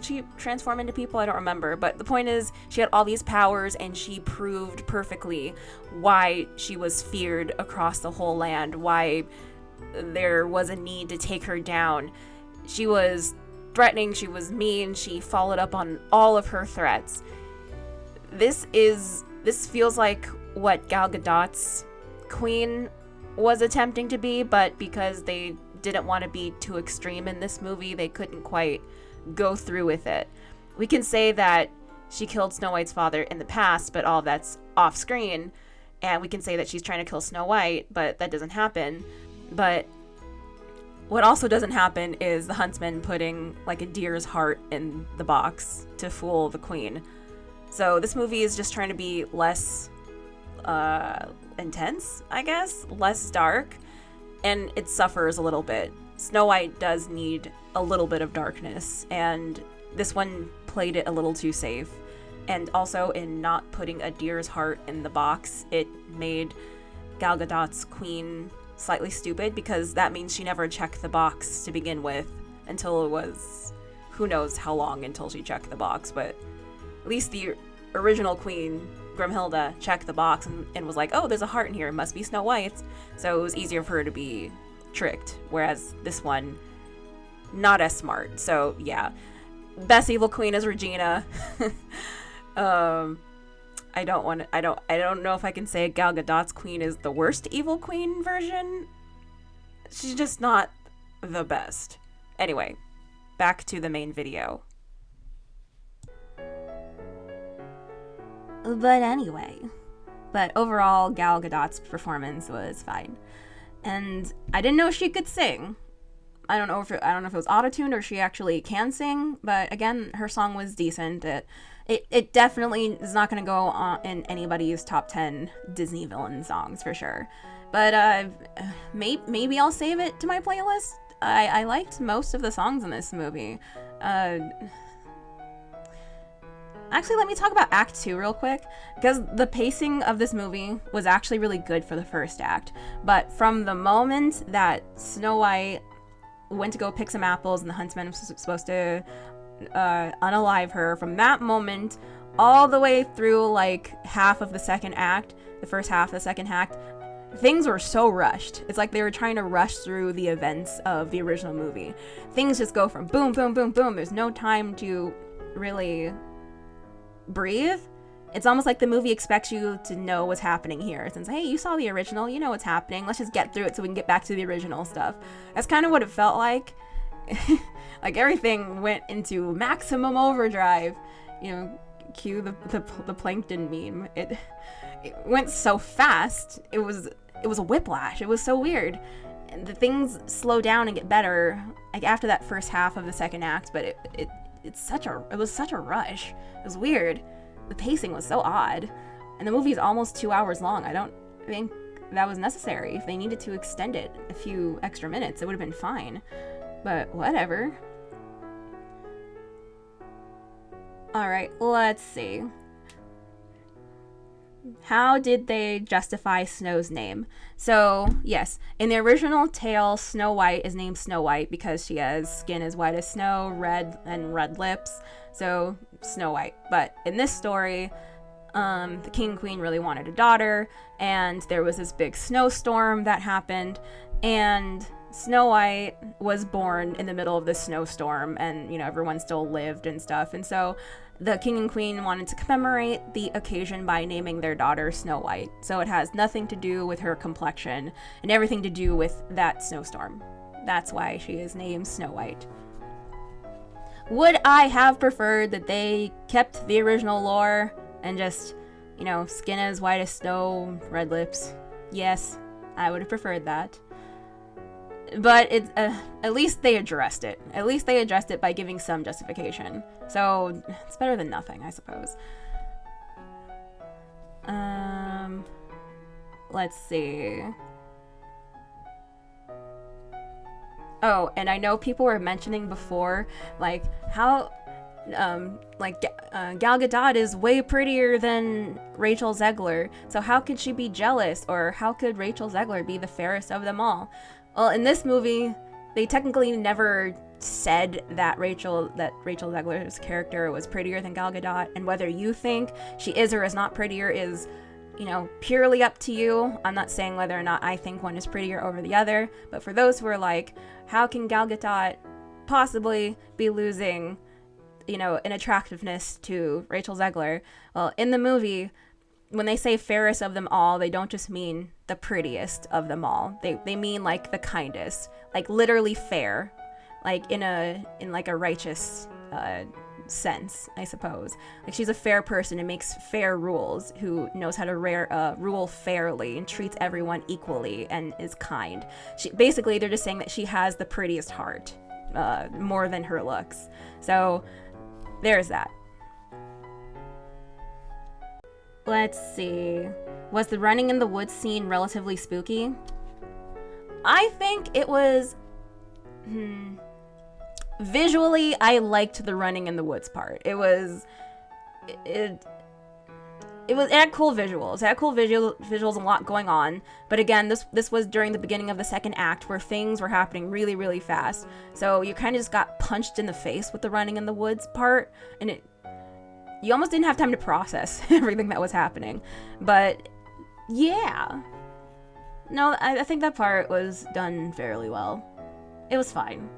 she transform into people? I don't remember. But the point is, she had all these powers, and she proved perfectly why she was feared across the whole land, why there was a need to take her down. She was threatening, she was mean, she followed up on all of her threats. This feels like what Gal Gadot's Queen was attempting to be, but because they didn't want to be too extreme in this movie, they couldn't quite go through with it. We can say that she killed Snow White's father in the past, but all that's off screen, and we can say that she's trying to kill Snow White, but that doesn't happen. But what also doesn't happen is the huntsman putting like a deer's heart in the box to fool the queen. So this movie is just trying to be less intense, I guess, less dark, and it suffers a little bit. Snow White does need a little bit of darkness, and this one played it a little too safe. And also, in not putting a deer's heart in the box, it made Gal Gadot's queen slightly stupid, because that means she never checked the box to begin with until it was who knows how long until she checked the box. But at least the original queen, Grimhilda, checked the box and was like, oh, there's a heart in here, it must be Snow White's. So it was easier for her to be tricked, whereas this one, not as smart. So yeah, best evil queen is Regina. I don't know if I can say Gal Gadot's queen is the worst evil queen version. She's just not the best. Anyway, back to the main video. But overall, Gal Gadot's performance was fine. And I didn't know she could sing. I don't know if it was autotuned or she actually can sing, but again, her song was decent. It definitely is not going to go on in anybody's top 10 Disney villain songs for sure. But maybe I'll save it to my playlist. I liked most of the songs in this movie. Actually, let me talk about Act 2 real quick, because the pacing of this movie was actually really good for the first act. But from the moment that Snow White went to go pick some apples and the huntsman was supposed to unalive her, from that moment all the way through like half of the second act, the first half of the second act, things were so rushed. It's like they were trying to rush through the events of the original movie. Things just go from boom, boom, boom, boom. There's no time to really breathe. It's almost like the movie expects you to know what's happening here. Since, hey, you saw the original, you know what's happening. Let's just get through it so we can get back to the original stuff. That's kind of what it felt like. Like everything went into maximum overdrive. You know, cue the plankton meme. It went so fast. It was a whiplash. It was so weird. And the things slow down and get better like after that first half of the second act, but it was such a rush. It was weird. The pacing was so odd. And the movie is almost 2 hours long. I don't think that was necessary. If they needed to extend it a few extra minutes, it would have been fine. But whatever. Alright, let's see. How did they justify Snow's name? So, yes, in the original tale, Snow White is named Snow White because she has skin as white as snow, red lips, so Snow White. But in this story, the king and queen really wanted a daughter, and there was this big snowstorm that happened, and Snow White was born in the middle of the snowstorm, and, you know, everyone still lived and stuff, and so the king and queen wanted to commemorate the occasion by naming their daughter Snow White. So it has nothing to do with her complexion and everything to do with that snowstorm. That's why she is named Snow White. Would I have preferred that they kept the original lore and just, you know, skin as white as snow, red lips? Yes, I would have preferred that. But it's at least they addressed it. At least they addressed it by giving some justification. So it's better than nothing, I suppose. Let's see. Oh, and I know people were mentioning before, like, how Gal Gadot is way prettier than Rachel Zegler. So how could she be jealous? Or how could Rachel Zegler be the fairest of them all? Well, in this movie, they technically never said that Rachel Zegler's character was prettier than Gal Gadot, and whether you think she is or is not prettier is, you know, purely up to you. I'm not saying whether or not I think one is prettier over the other, but for those who are like, how can Gal Gadot possibly be losing, you know, in attractiveness to Rachel Zegler? Well, in the movie, when they say fairest of them all, they don't just mean the prettiest of them all. They mean like the kindest, like literally fair, like in like a righteous sense, I suppose. Like, she's a fair person and makes fair rules, who knows how to rule fairly and treats everyone equally and is kind. Basically, they're just saying that she has the prettiest heart, more than her looks. So there's that. Let's see. Was the running in the woods scene relatively spooky? I think it was... Visually, I liked the running in the woods part. It had cool visuals. It had cool visuals, a lot going on. But again, this was during the beginning of the second act, where things were happening really, really fast. So you kind of just got punched in the face with the running in the woods part, and you almost didn't have time to process everything that was happening. But yeah, no, I think that part was done fairly well. It was fine.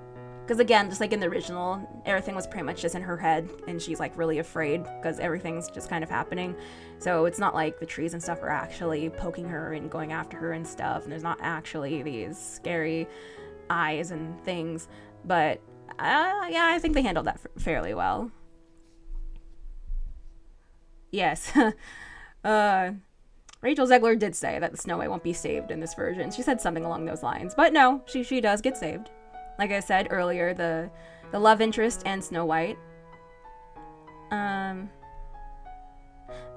Because again, just like in the original, everything was pretty much just in her head, and she's like really afraid because everything's just kind of happening. So it's not like the trees and stuff are actually poking her and going after her and stuff, and there's not actually these scary eyes and things. But yeah, I think they handled that fairly well. Yes. Rachel Zegler did say that Snow White won't be saved in this version. She said something along those lines. But no, she does get saved. Like I said earlier, the love interest and Snow White. The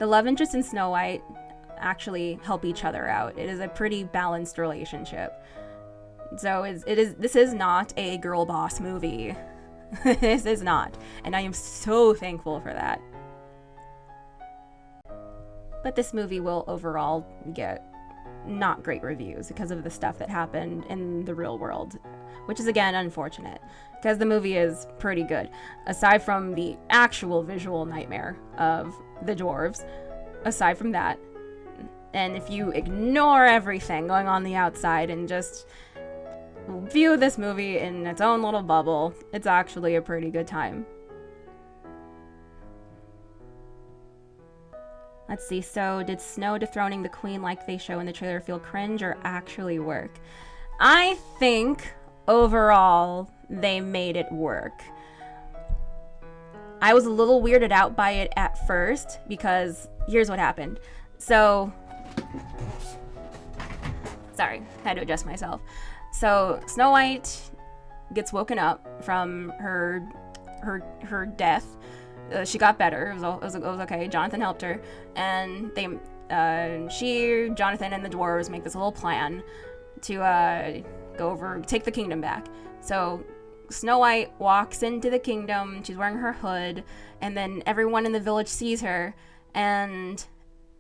love interest and Snow White actually help each other out. It is a pretty balanced relationship. So this is not a girl boss movie. This is not. And I am so thankful for that. But this movie will overall get not great reviews because of the stuff that happened in the real world, which is again unfortunate because the movie is pretty good. Aside from the actual visual nightmare of the dwarves, aside from that, and if you ignore everything going on the outside and just view this movie in its own little bubble, it's actually a pretty good time. Let's see, so did Snow dethroning the queen like they show in the trailer feel cringe or actually work? I think overall they made it work. I was a little weirded out by it at first because here's what happened. So, sorry, had to adjust myself. So Snow White gets woken up from her death. She got better. It was okay. Jonathan helped her, and Jonathan, and the dwarves make this little plan to go over, take the kingdom back. So Snow White walks into the kingdom. She's wearing her hood, and then everyone in the village sees her, and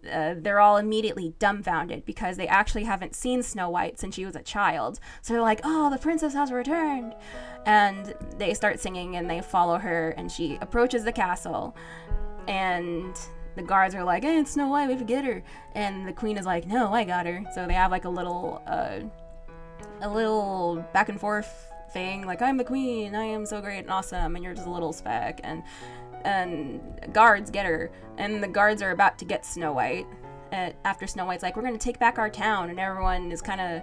they're all immediately dumbfounded because they actually haven't seen Snow White since she was a child. So they're like, oh, the princess has returned. And they start singing and they follow her, and she approaches the castle, and the guards are like, hey, it's Snow White, we have to get her. And the queen is like, no, I got her. So they have like a little back and forth thing, like, I'm the queen, I am so great and awesome, and you're just a little speck. And guards get her, and the guards are about to get Snow White after Snow White's like, we're gonna take back our town, and everyone is kind of,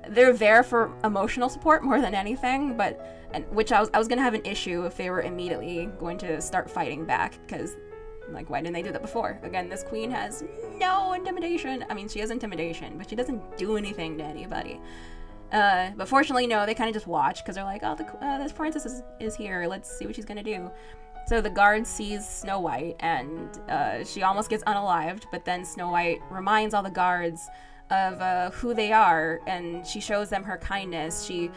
they're there for emotional support more than anything, which I was gonna have an issue if they were immediately going to start fighting back, because like, why didn't they do that before? Again, this queen has no intimidation. I mean, she has intimidation, but she doesn't do anything to anybody. But fortunately, no, they kind of just watch because they're like, oh, this princess is here, let's see what she's gonna do. So the guard sees Snow White, and she almost gets unalived, but then Snow White reminds all the guards of who they are, and she shows them her kindness. She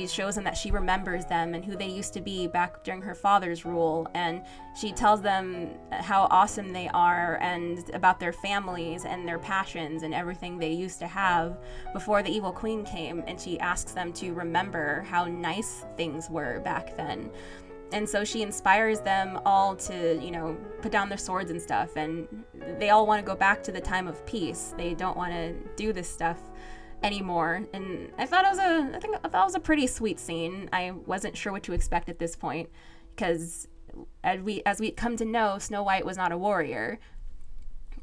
shows them that she remembers them and who they used to be back during her father's rule, and she tells them how awesome they are and about their families and their passions and everything they used to have before the evil queen came, and she asks them to remember how nice things were back then. And so she inspires them all to, put down their swords and stuff, and they all want to go back to the time of peace. They don't want to do this stuff anymore. And I thought it was a pretty sweet scene. I wasn't sure what to expect at this point, because as we come to know, Snow White was not a warrior.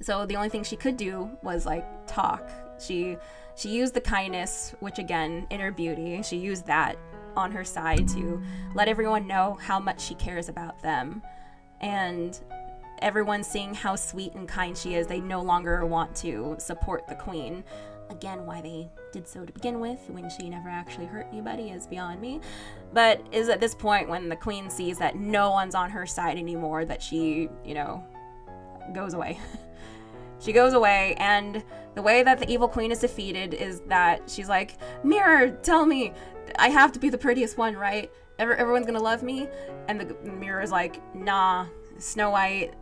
So the only thing she could do was like talk. She used the kindness, which again, inner beauty, she used that on her side to let everyone know how much she cares about them. And everyone seeing how sweet and kind she is, they no longer want to support the queen. Again, why they did so to begin with when she never actually hurt anybody is beyond me. But is at this point when the queen sees that no one's on her side anymore, that she, goes away. She goes away, and the way that the evil queen is defeated is that she's like, mirror, tell me, I have to be the prettiest one, right? Everyone's gonna love me? And the mirror is like, nah, Snow White,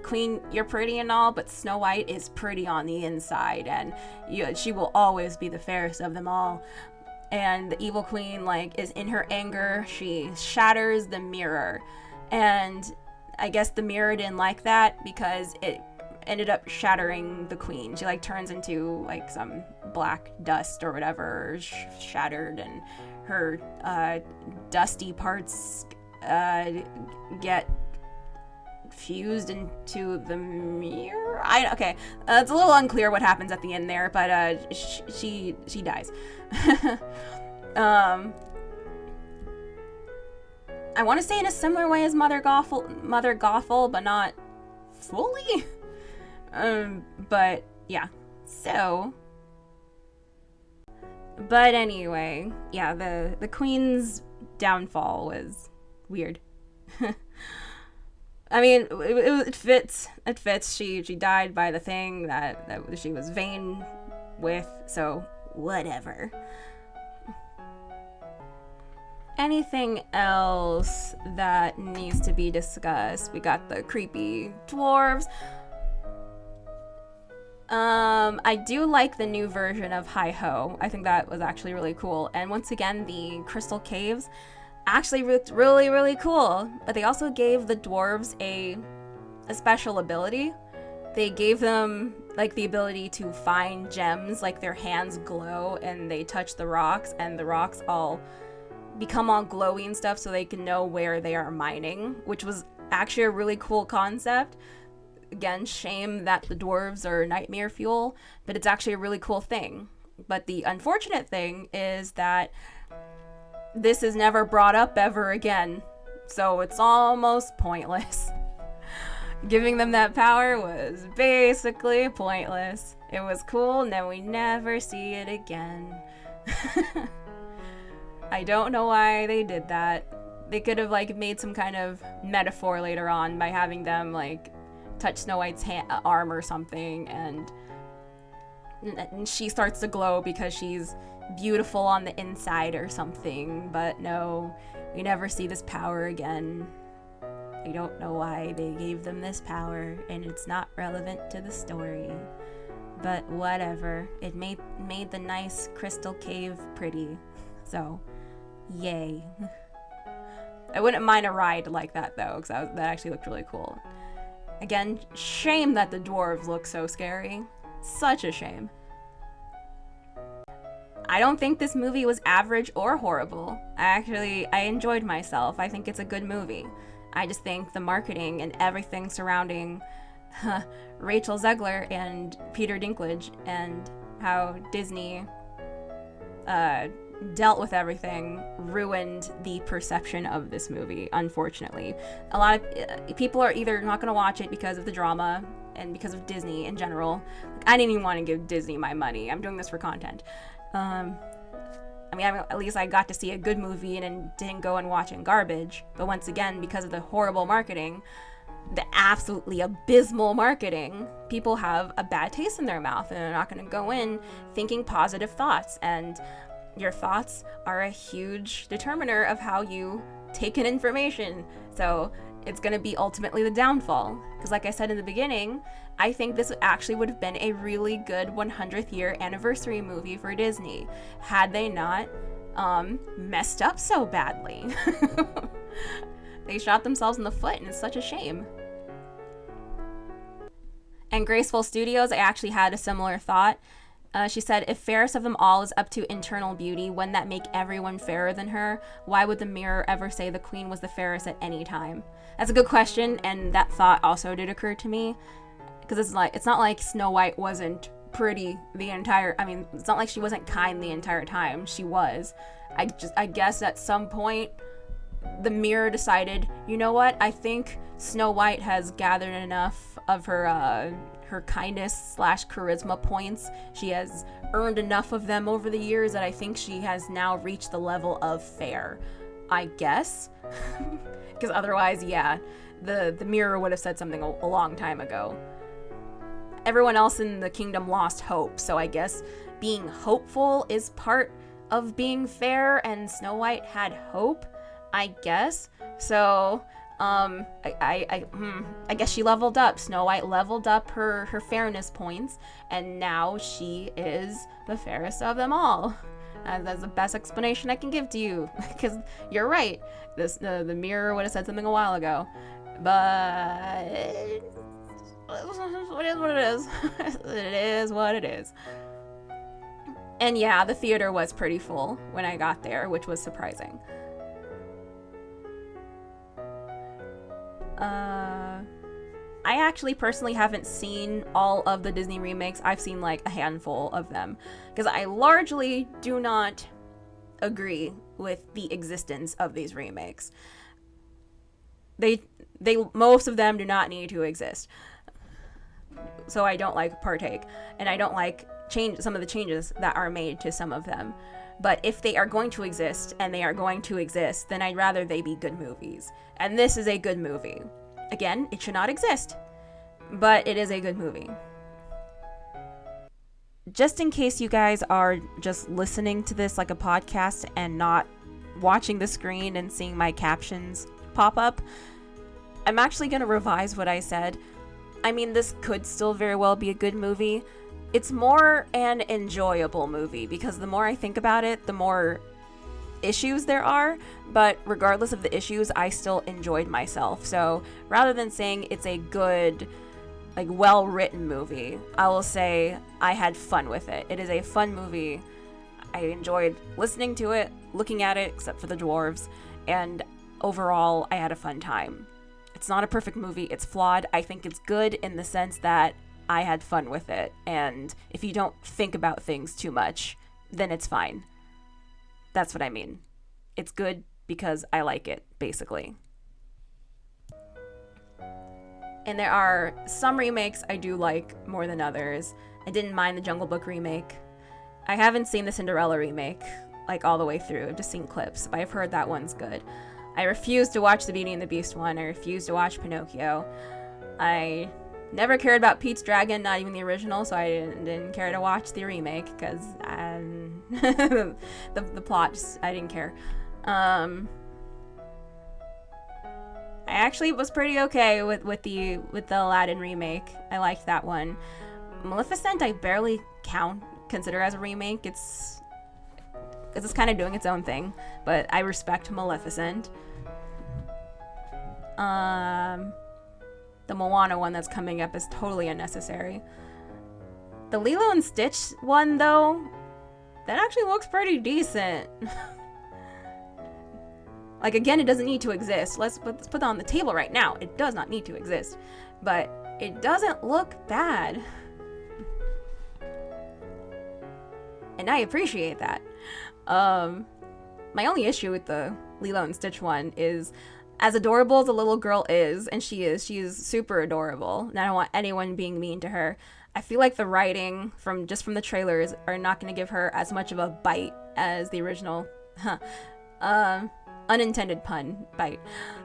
Queen, you're pretty and all, but Snow White is pretty on the inside, and she will always be the fairest of them all. And the evil queen, is in her anger, she shatters the mirror. And I guess the mirror didn't like that because it ended up shattering the queen. She turns into some black dust or whatever, shattered, and her dusty parts get fused into the mirror. Okay, it's a little unclear what happens at the end there, but she dies. I want to say in a similar way as Mother Gothel, but not fully. But yeah. So, but anyway, yeah, the queen's downfall was weird. I mean, it fits. It fits. She died by the thing that she was vain with, so whatever. Anything else that needs to be discussed? We got the creepy dwarves. I do like the new version of Hi-Ho. I think that was actually really cool. And once again, the crystal caves actually looked really, really cool. But they also gave the dwarves a special ability. They gave them the ability to find gems, their hands glow and they touch the rocks, and the rocks all become all glowy and stuff so they can know where they are mining, which was actually a really cool concept. Again, shame that the dwarves are nightmare fuel, but it's actually a really cool thing. But the unfortunate thing is that this is never brought up ever again, so it's almost pointless. Giving them that power was basically pointless. It was cool, and then we never see it again. I don't know why they did that. They could have made some kind of metaphor later on by having them touch Snow White's arm or something, and she starts to glow because she's beautiful on the inside or something. But no, we never see this power again. I don't know why they gave them this power, and it's not relevant to the story. But whatever. It made the nice crystal cave pretty. So, yay. I wouldn't mind a ride like that though, because that actually looked really cool. Again, shame that the dwarves look so scary. Such a shame. I don't think this movie was average or horrible. I enjoyed myself. I think it's a good movie. I just think the marketing and everything surrounding Rachel Zegler and Peter Dinklage and how Disney dealt with everything ruined the perception of this movie, unfortunately. A lot of people are either not going to watch it because of the drama and because of Disney in general. I didn't even want to give Disney my money. I'm doing this for content. At least I got to see a good movie and didn't go and watch it garbage. But once again, because of the horrible marketing, the absolutely abysmal marketing, people have a bad taste in their mouth and they're not going to go in thinking positive thoughts. And your thoughts are a huge determiner of how you take in information. So it's going to be ultimately the downfall. Because like I said in the beginning, I think this actually would have been a really good 100th year anniversary movie for Disney had they not messed up so badly. They shot themselves in the foot, and it's such a shame. And Graceful Studios, I actually had a similar thought. She said, if fairest of them all is up to internal beauty, wouldn't that make everyone fairer than her? Why would the mirror ever say the queen was the fairest at any time? That's a good question, and that thought also did occur to me. Because it's not like Snow White wasn't pretty the entire... it's not like she wasn't kind the entire time. She was. I guess at some point the mirror decided, you know what, I think Snow White has gathered enough of her kindness / charisma points. She has earned enough of them over the years that I think she has now reached the level of fair, I guess. Because otherwise, yeah, the mirror would have said something a long time ago. Everyone else in the kingdom lost hope, so I guess being hopeful is part of being fair, and Snow White had hope, I guess. So I guess she leveled up. Snow White leveled up her fairness points, and now she is the fairest of them all. That's the best explanation I can give to you, because you're right. The mirror would have said something a while ago, but it is what it is. It is what it is. And yeah, the theater was pretty full when I got there, which was surprising. I actually personally haven't seen all of the Disney remakes. I've seen like a handful of them, because I largely do not agree with the existence of these remakes. They most of them do not need to exist. So I don't like partake, and I don't like some of the changes that are made to some of them. But if they are going to exist, and they are going to exist, then I'd rather they be good movies. And this is a good movie. Again, it should not exist, but it is a good movie. Just in case you guys are just listening to this like a podcast and not watching the screen and seeing my captions pop up, I'm actually going to revise what I said. I mean, this could still very well be a good movie. It's more an enjoyable movie, because the more I think about it, the more issues there are, but regardless of the issues, I still enjoyed myself. So rather than saying it's a good, like, well-written movie, I will say I had fun with it. It is a fun movie. I enjoyed listening to it, looking at it, except for the dwarves, and overall, I had a fun time. It's not a perfect movie. It's flawed. I think it's good in the sense that I had fun with it, and if you don't think about things too much, then it's fine. That's what I mean. It's good because I like it, basically. And there are some remakes I do like more than others. I didn't mind the Jungle Book remake. I haven't seen the Cinderella remake, like, all the way through. I've just seen clips, but I've heard that one's good. I refuse to watch the Beauty and the Beast one. I refuse to watch Pinocchio. I never cared about Pete's Dragon, not even the original, so I didn't care to watch the remake, because the plot, I didn't care. I actually was pretty okay with the Aladdin remake. I liked that one. Maleficent, I barely consider as a remake. It's kind of doing its own thing, but I respect Maleficent. The Moana one that's coming up is totally unnecessary. The Lilo and Stitch one, though, that actually looks pretty decent. Like, again, it doesn't need to exist. Let's put that on the table right now. It does not need to exist, but it doesn't look bad. And I appreciate that. My only issue with the Lilo and Stitch one is, as adorable as the little girl is, and she is super adorable, and I don't want anyone being mean to her, I feel like the writing from the trailers are not going to give her as much of a bite as the original, unintended pun, bite,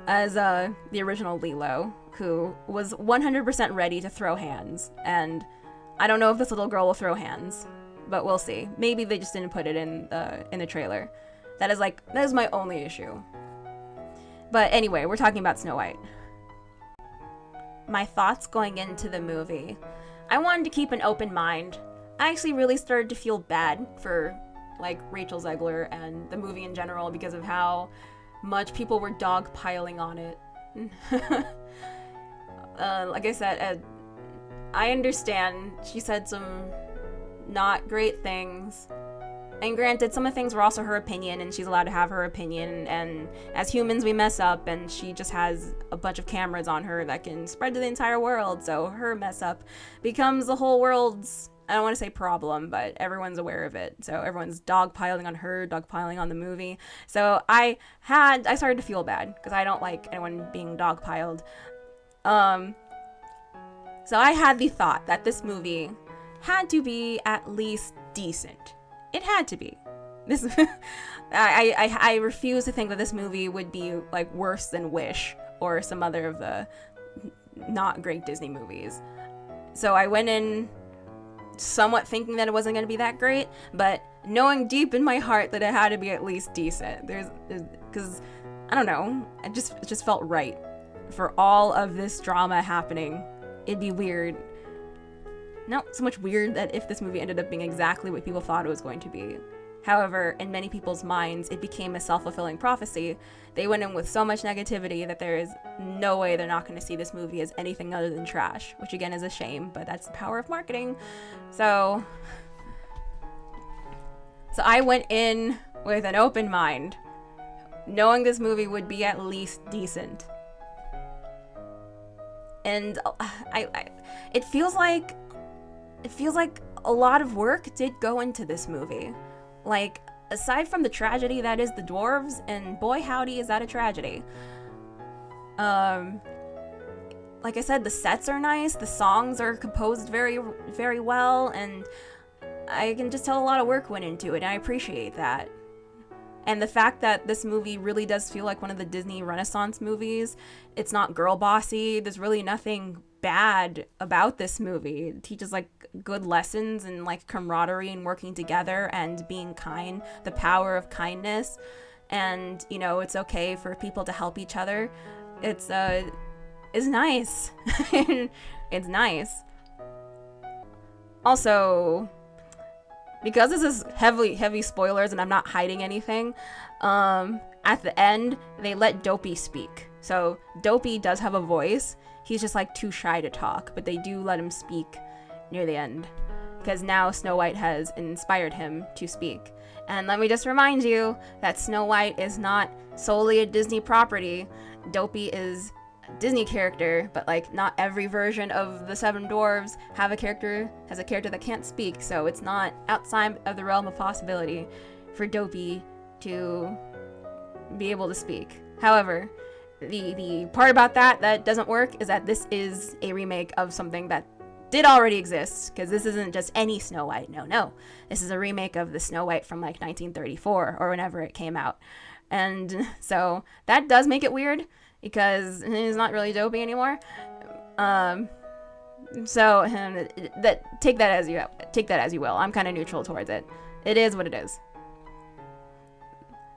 as the original Lilo, who was 100% ready to throw hands, and I don't know if this little girl will throw hands, but we'll see. Maybe they just didn't put it in the trailer. That is my only issue. But anyway, we're talking about Snow White. My thoughts going into the movie. I wanted to keep an open mind. I actually really started to feel bad for, like, Rachel Zegler and the movie in general, because of how much people were dogpiling on it. Like I said, I understand she said some not great things. And granted, some of the things were also her opinion, and she's allowed to have her opinion, and as humans we mess up, and she just has a bunch of cameras on her that can spread to the entire world, so her mess up becomes the whole world's I don't want to say problem, but everyone's aware of it. So everyone's dogpiling on her, dogpiling on the movie. So I started to feel bad because I don't like anyone being dogpiled. So I had the thought that this movie had to be at least decent. It had to be. This I refuse to think that this movie would be like worse than Wish or some other of the not great Disney movies. So I went in somewhat thinking that it wasn't going to be that great, but knowing deep in my heart that it had to be at least decent. Because I don't know, it just felt right for all of this drama happening. It'd be weird. Not so much weird that if this movie ended up being exactly what people thought it was going to be. However, in many people's minds, it became a self-fulfilling prophecy. They went in with so much negativity that there is no way they're not going to see this movie as anything other than trash, which again is a shame, but that's the power of marketing. So I went in with an open mind, knowing this movie would be at least decent. And it feels like a lot of work did go into this movie. Like, aside from the tragedy that is the dwarves, and boy howdy is that a tragedy. Like I said, the sets are nice, the songs are composed very, very well, and I can just tell a lot of work went into it, and I appreciate that. And the fact that this movie really does feel like one of the Disney Renaissance movies. It's not girl bossy. There's really nothing bad about this movie. It teaches like good lessons and like camaraderie and working together and being kind, the power of kindness. And, you know, it's okay for people to help each other. It's nice. It's nice. Also, because this is heavy spoilers and I'm not hiding anything, at the end, they let Dopey speak. So Dopey does have a voice. He's just like too shy to talk, but they do let him speak near the end. Because now Snow White has inspired him to speak. And let me just remind you that Snow White is not solely a Disney property. Dopey is a Disney character, but like not every version of the Seven Dwarves has a character that can't speak, so it's not outside of the realm of possibility for Dopey to be able to speak. However, the part about that doesn't work is that this is a remake of something that did already exist, because this isn't just any Snow White. No. This is a remake of the Snow White from like 1934 or whenever it came out. And so that does make it weird because he's not really Dopey anymore. So take that as you will. I'm kind of neutral towards it. It is what it is.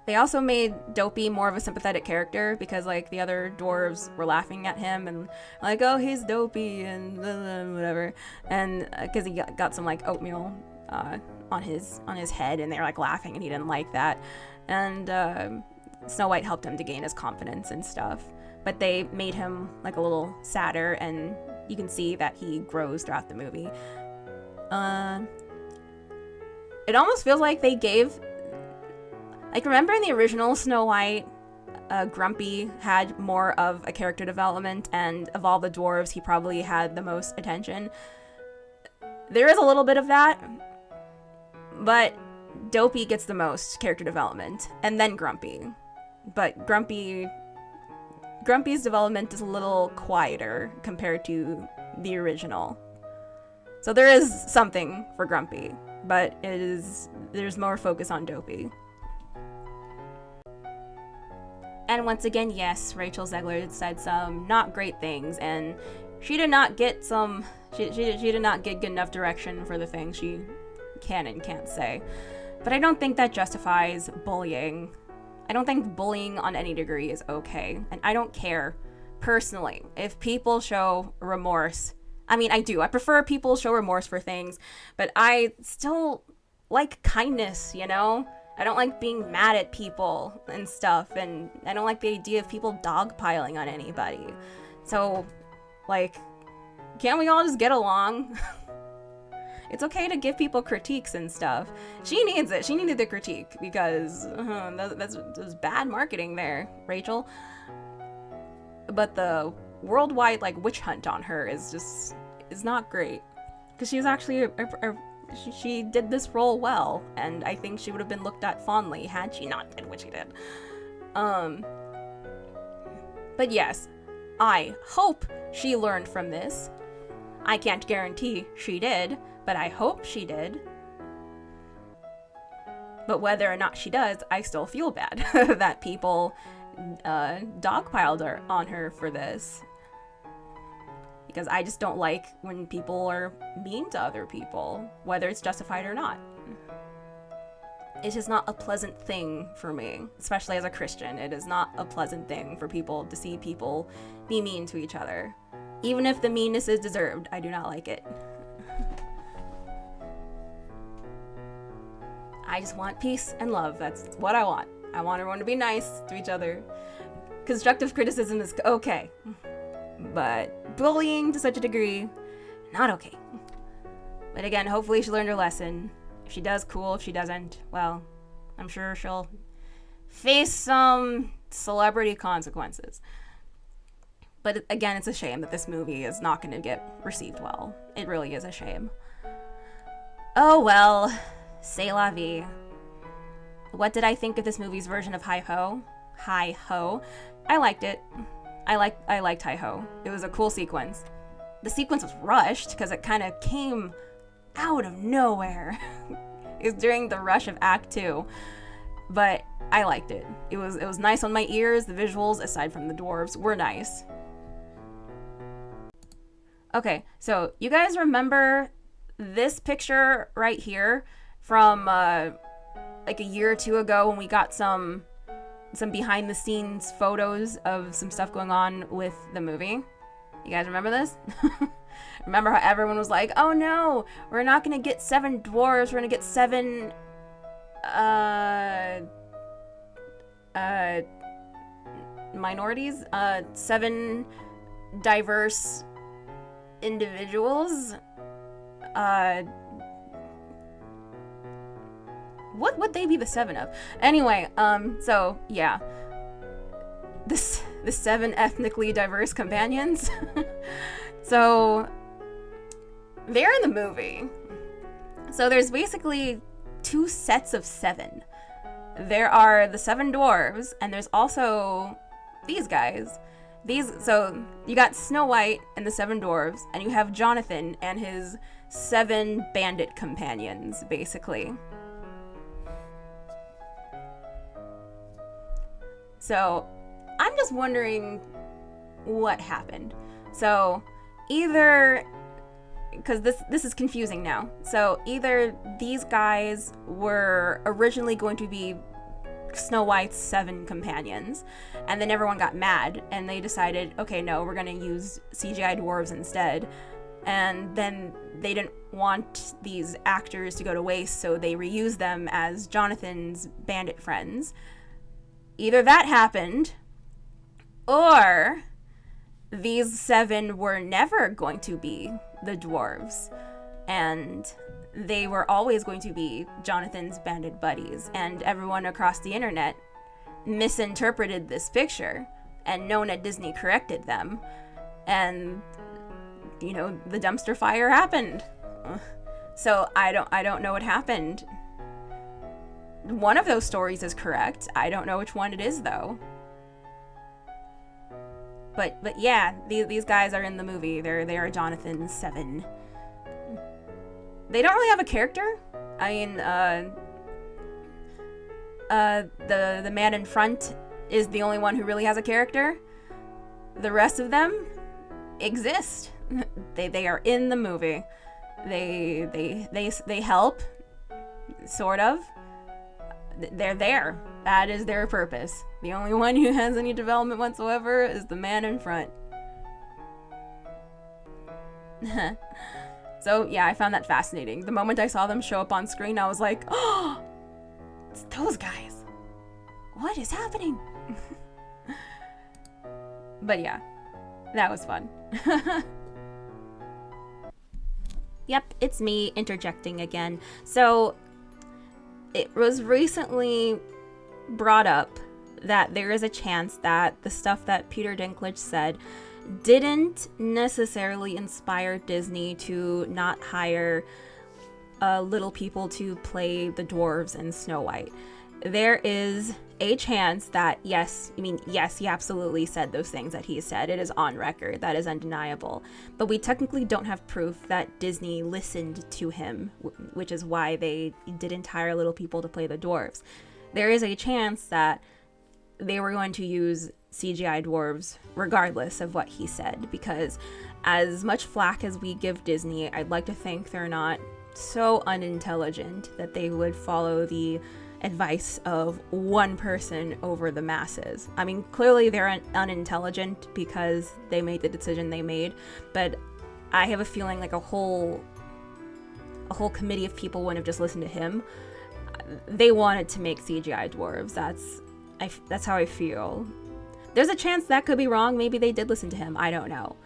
They also made Dopey more of a sympathetic character because, like, the other dwarves were laughing at him and like, oh, he's Dopey and whatever, and because he got some like oatmeal on his head, and they were like laughing, and he didn't like that. And Snow White helped him to gain his confidence and stuff, but they made him like a little sadder, and you can see that he grows throughout the movie. It almost feels like they gave. Like, remember in the original Snow White, Grumpy had more of a character development, and of all the dwarves, he probably had the most attention. There is a little bit of that, but Dopey gets the most character development, and then Grumpy. But Grumpy's development is a little quieter compared to the original. So there is something for Grumpy, but there's more focus on Dopey. And once again, yes, Rachel Zegler said some not great things, and she did not get she did not get good enough direction for the things she can and can't say. But I don't think that justifies bullying. I don't think bullying on any degree is okay, and I don't care, personally, if people show remorse. I mean, I do. I prefer people show remorse for things, but I still like kindness, you know? I don't like being mad at people and stuff, and I don't like the idea of people dogpiling on anybody. So, like, can't we all just get along? It's okay to give people critiques and stuff. She needs it. She needed the critique because that's bad marketing there, Rachel. But the worldwide, like, witch hunt on her is not great. because she was actually she did this role well, and I think she would have been looked at fondly had she not did what she did. But yes, I hope she learned from this. I can't guarantee she did, but I hope she did. But whether or not she does, I still feel bad that people dogpiled on her for this. Because I just don't like when people are mean to other people, whether it's justified or not. It's just not a pleasant thing for me, especially as a Christian. It is not a pleasant thing for people to see people be mean to each other. Even if the meanness is deserved, I do not like it. I just want peace and love. That's what I want. I want everyone to be nice to each other. Constructive criticism is okay. But bullying to such a degree, not okay. But again, hopefully she learned her lesson. If she does, cool. If she doesn't, well, I'm sure she'll face some celebrity consequences. But again, it's a shame that this movie is not going to get received well. It really is a shame. Oh well, c'est la vie. What did I think of this movie's version of Hi-Ho? Hi-Ho. I liked it. I liked Hi-Ho. It was a cool sequence. The sequence was rushed because it kind of came out of nowhere. It was during the rush of Act 2. But I liked it. It was nice on my ears. The visuals, aside from the dwarves, were nice. Okay, so you guys remember this picture right here from like a year or two ago when we got some behind the scenes photos of some stuff going on with the movie? You guys remember this? Remember how everyone was like, oh no, we're not gonna get 7 dwarves, we're gonna get 7 minorities, 7 diverse individuals. What would they be the 7 of? Anyway, so yeah, the 7 ethnically diverse companions. So they're in the movie. So there's basically 2 sets of 7. There are the 7 dwarves, and there's also these guys. So you got Snow White and the 7 dwarves, and you have Jonathan and his 7 bandit companions, basically. So I'm just wondering what happened. So either, because this is confusing now. So either these guys were originally going to be Snow White's 7 companions, and then everyone got mad and they decided, okay, no, we're gonna use CGI dwarves instead. And then they didn't want these actors to go to waste, so they reused them as Jonathan's bandit friends. Either that happened, or these 7 were never going to be the dwarves, and they were always going to be Jonathan's bandit buddies, and everyone across the internet misinterpreted this picture, and no one at Disney corrected them, and, you know, the dumpster fire happened. So I don't know what happened. One of those stories is correct. I don't know which one it is, though. But yeah, these guys are in the movie. They are Jonathan's 7. They don't really have a character. I mean, the man in front is the only one who really has a character. The rest of them exist. They are in the movie. They help, sort of. They're there. That is their purpose. The only one who has any development whatsoever is the man in front. So yeah, I found that fascinating. The moment I saw them show up on screen, I was like, oh, it's those guys. What is happening? But yeah, that was fun. Yep, it's me interjecting again. So it was recently brought up that there is a chance that the stuff that Peter Dinklage said didn't necessarily inspire Disney to not hire little people to play the dwarves in Snow White. There is a chance that, yes, he absolutely said those things that he said. It is on record. That is undeniable. But we technically don't have proof that Disney listened to him, which is why they didn't hire little people to play the dwarves. There is a chance that they were going to use CGI dwarves regardless of what he said, because as much flack as we give Disney, I'd like to think they're not so unintelligent that they would follow the advice of one person over the masses. I mean, clearly they're unintelligent because they made the decision they made, but I have a feeling like a whole committee of people wouldn't have just listened to him. They wanted to make CGI dwarves. That's how I feel. There's a chance that could be wrong. Maybe they did listen to him. I don't know.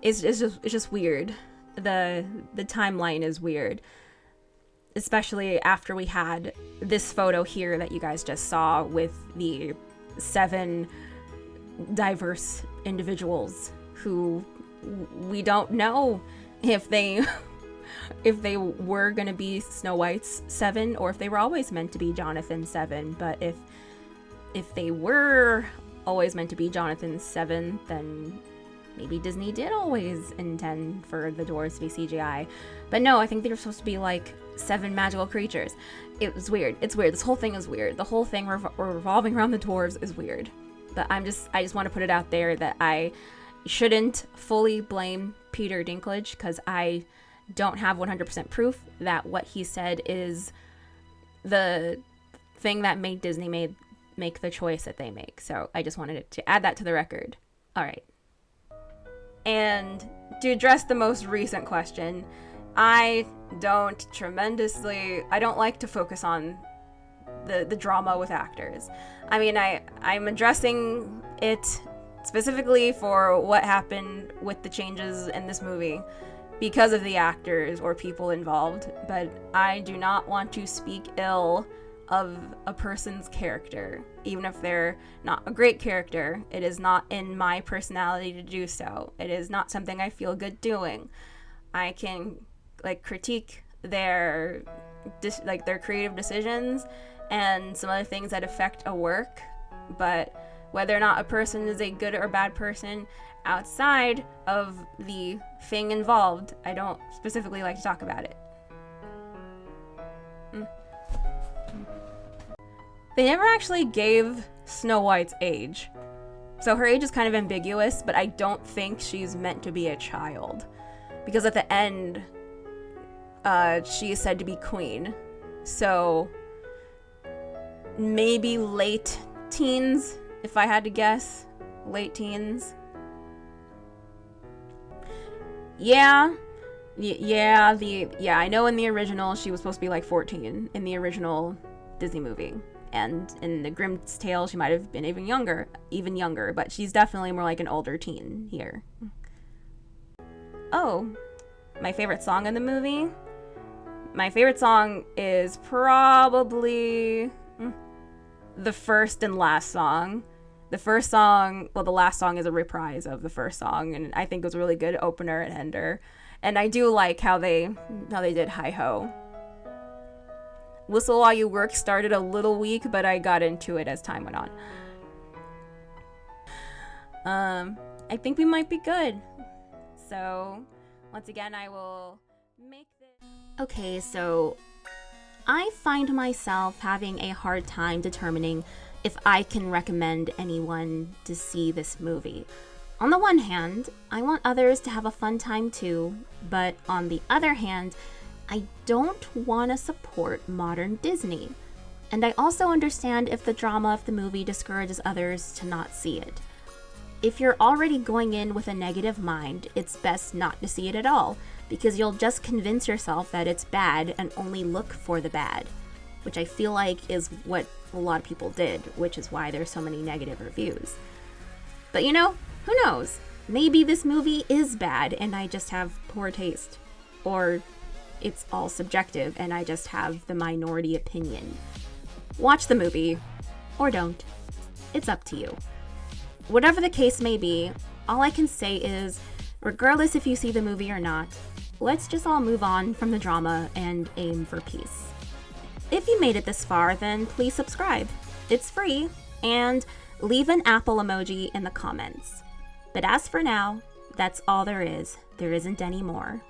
It's just weird. The timeline is weird, especially after we had this photo here that you guys just saw with the 7 diverse individuals who we don't know if they were going to be Snow White's 7 or if they were always meant to be Jonathan's 7. But if they were always meant to be Jonathan's 7, then maybe Disney did always intend for the dwarves to be CGI. But no, I think they were supposed to be like 7 magical creatures. It was weird. It's weird. This whole thing is weird. The whole thing revolving around the dwarves is weird. But I just want to put it out there that I shouldn't fully blame Peter Dinklage, because I don't have 100% proof that what he said is the thing that made Disney make the choice that they make. So I just wanted to add that to the record. All right. And to address the most recent question, I don't like to focus on the drama with actors. I mean, I'm addressing it specifically for what happened with the changes in this movie because of the actors or people involved, but I do not want to speak ill of a person's character, even if they're not a great character. It is not in my personality to do so. It is not something I feel good doing. I can critique their creative decisions and some other things that affect a work, but whether or not a person is a good or bad person outside of the thing involved, I don't specifically like to talk about it. They never actually gave Snow White's age. So her age is kind of ambiguous, but I don't think she's meant to be a child. Because at the end, she is said to be queen. So maybe late teens, if I had to guess. Late teens. Yeah, I know in the original she was supposed to be like 14 in the original Disney movie. And in the Grimm's Tale, she might have been even younger, but she's definitely more like an older teen here. Oh, my favorite song in the movie? My favorite song is probably the first and last song. The first song, well, the last song is a reprise of the first song, and I think it was a really good opener and ender. And I do like how they did Hi Ho. Whistle While You Work started a little weak, but I got into it as time went on. I think we might be good. So, once again, I will make this. Okay, so I find myself having a hard time determining if I can recommend anyone to see this movie. On the one hand, I want others to have a fun time too, but on the other hand, I don't want to support modern Disney. And I also understand if the drama of the movie discourages others to not see it. If you're already going in with a negative mind, it's best not to see it at all, because you'll just convince yourself that it's bad and only look for the bad, which I feel like is what a lot of people did, which is why there's so many negative reviews. But who knows? Maybe this movie is bad and I just have poor taste. Or it's all subjective and I just have the minority opinion. Watch the movie, or don't. It's up to you. whatever the case may be, all I can say is, regardless if you see the movie or not, let's just all move on from the drama and aim for peace. If you made it this far, then please subscribe. It's free, and leave an apple emoji in the comments. But as for now, that's all there is. There isn't any more.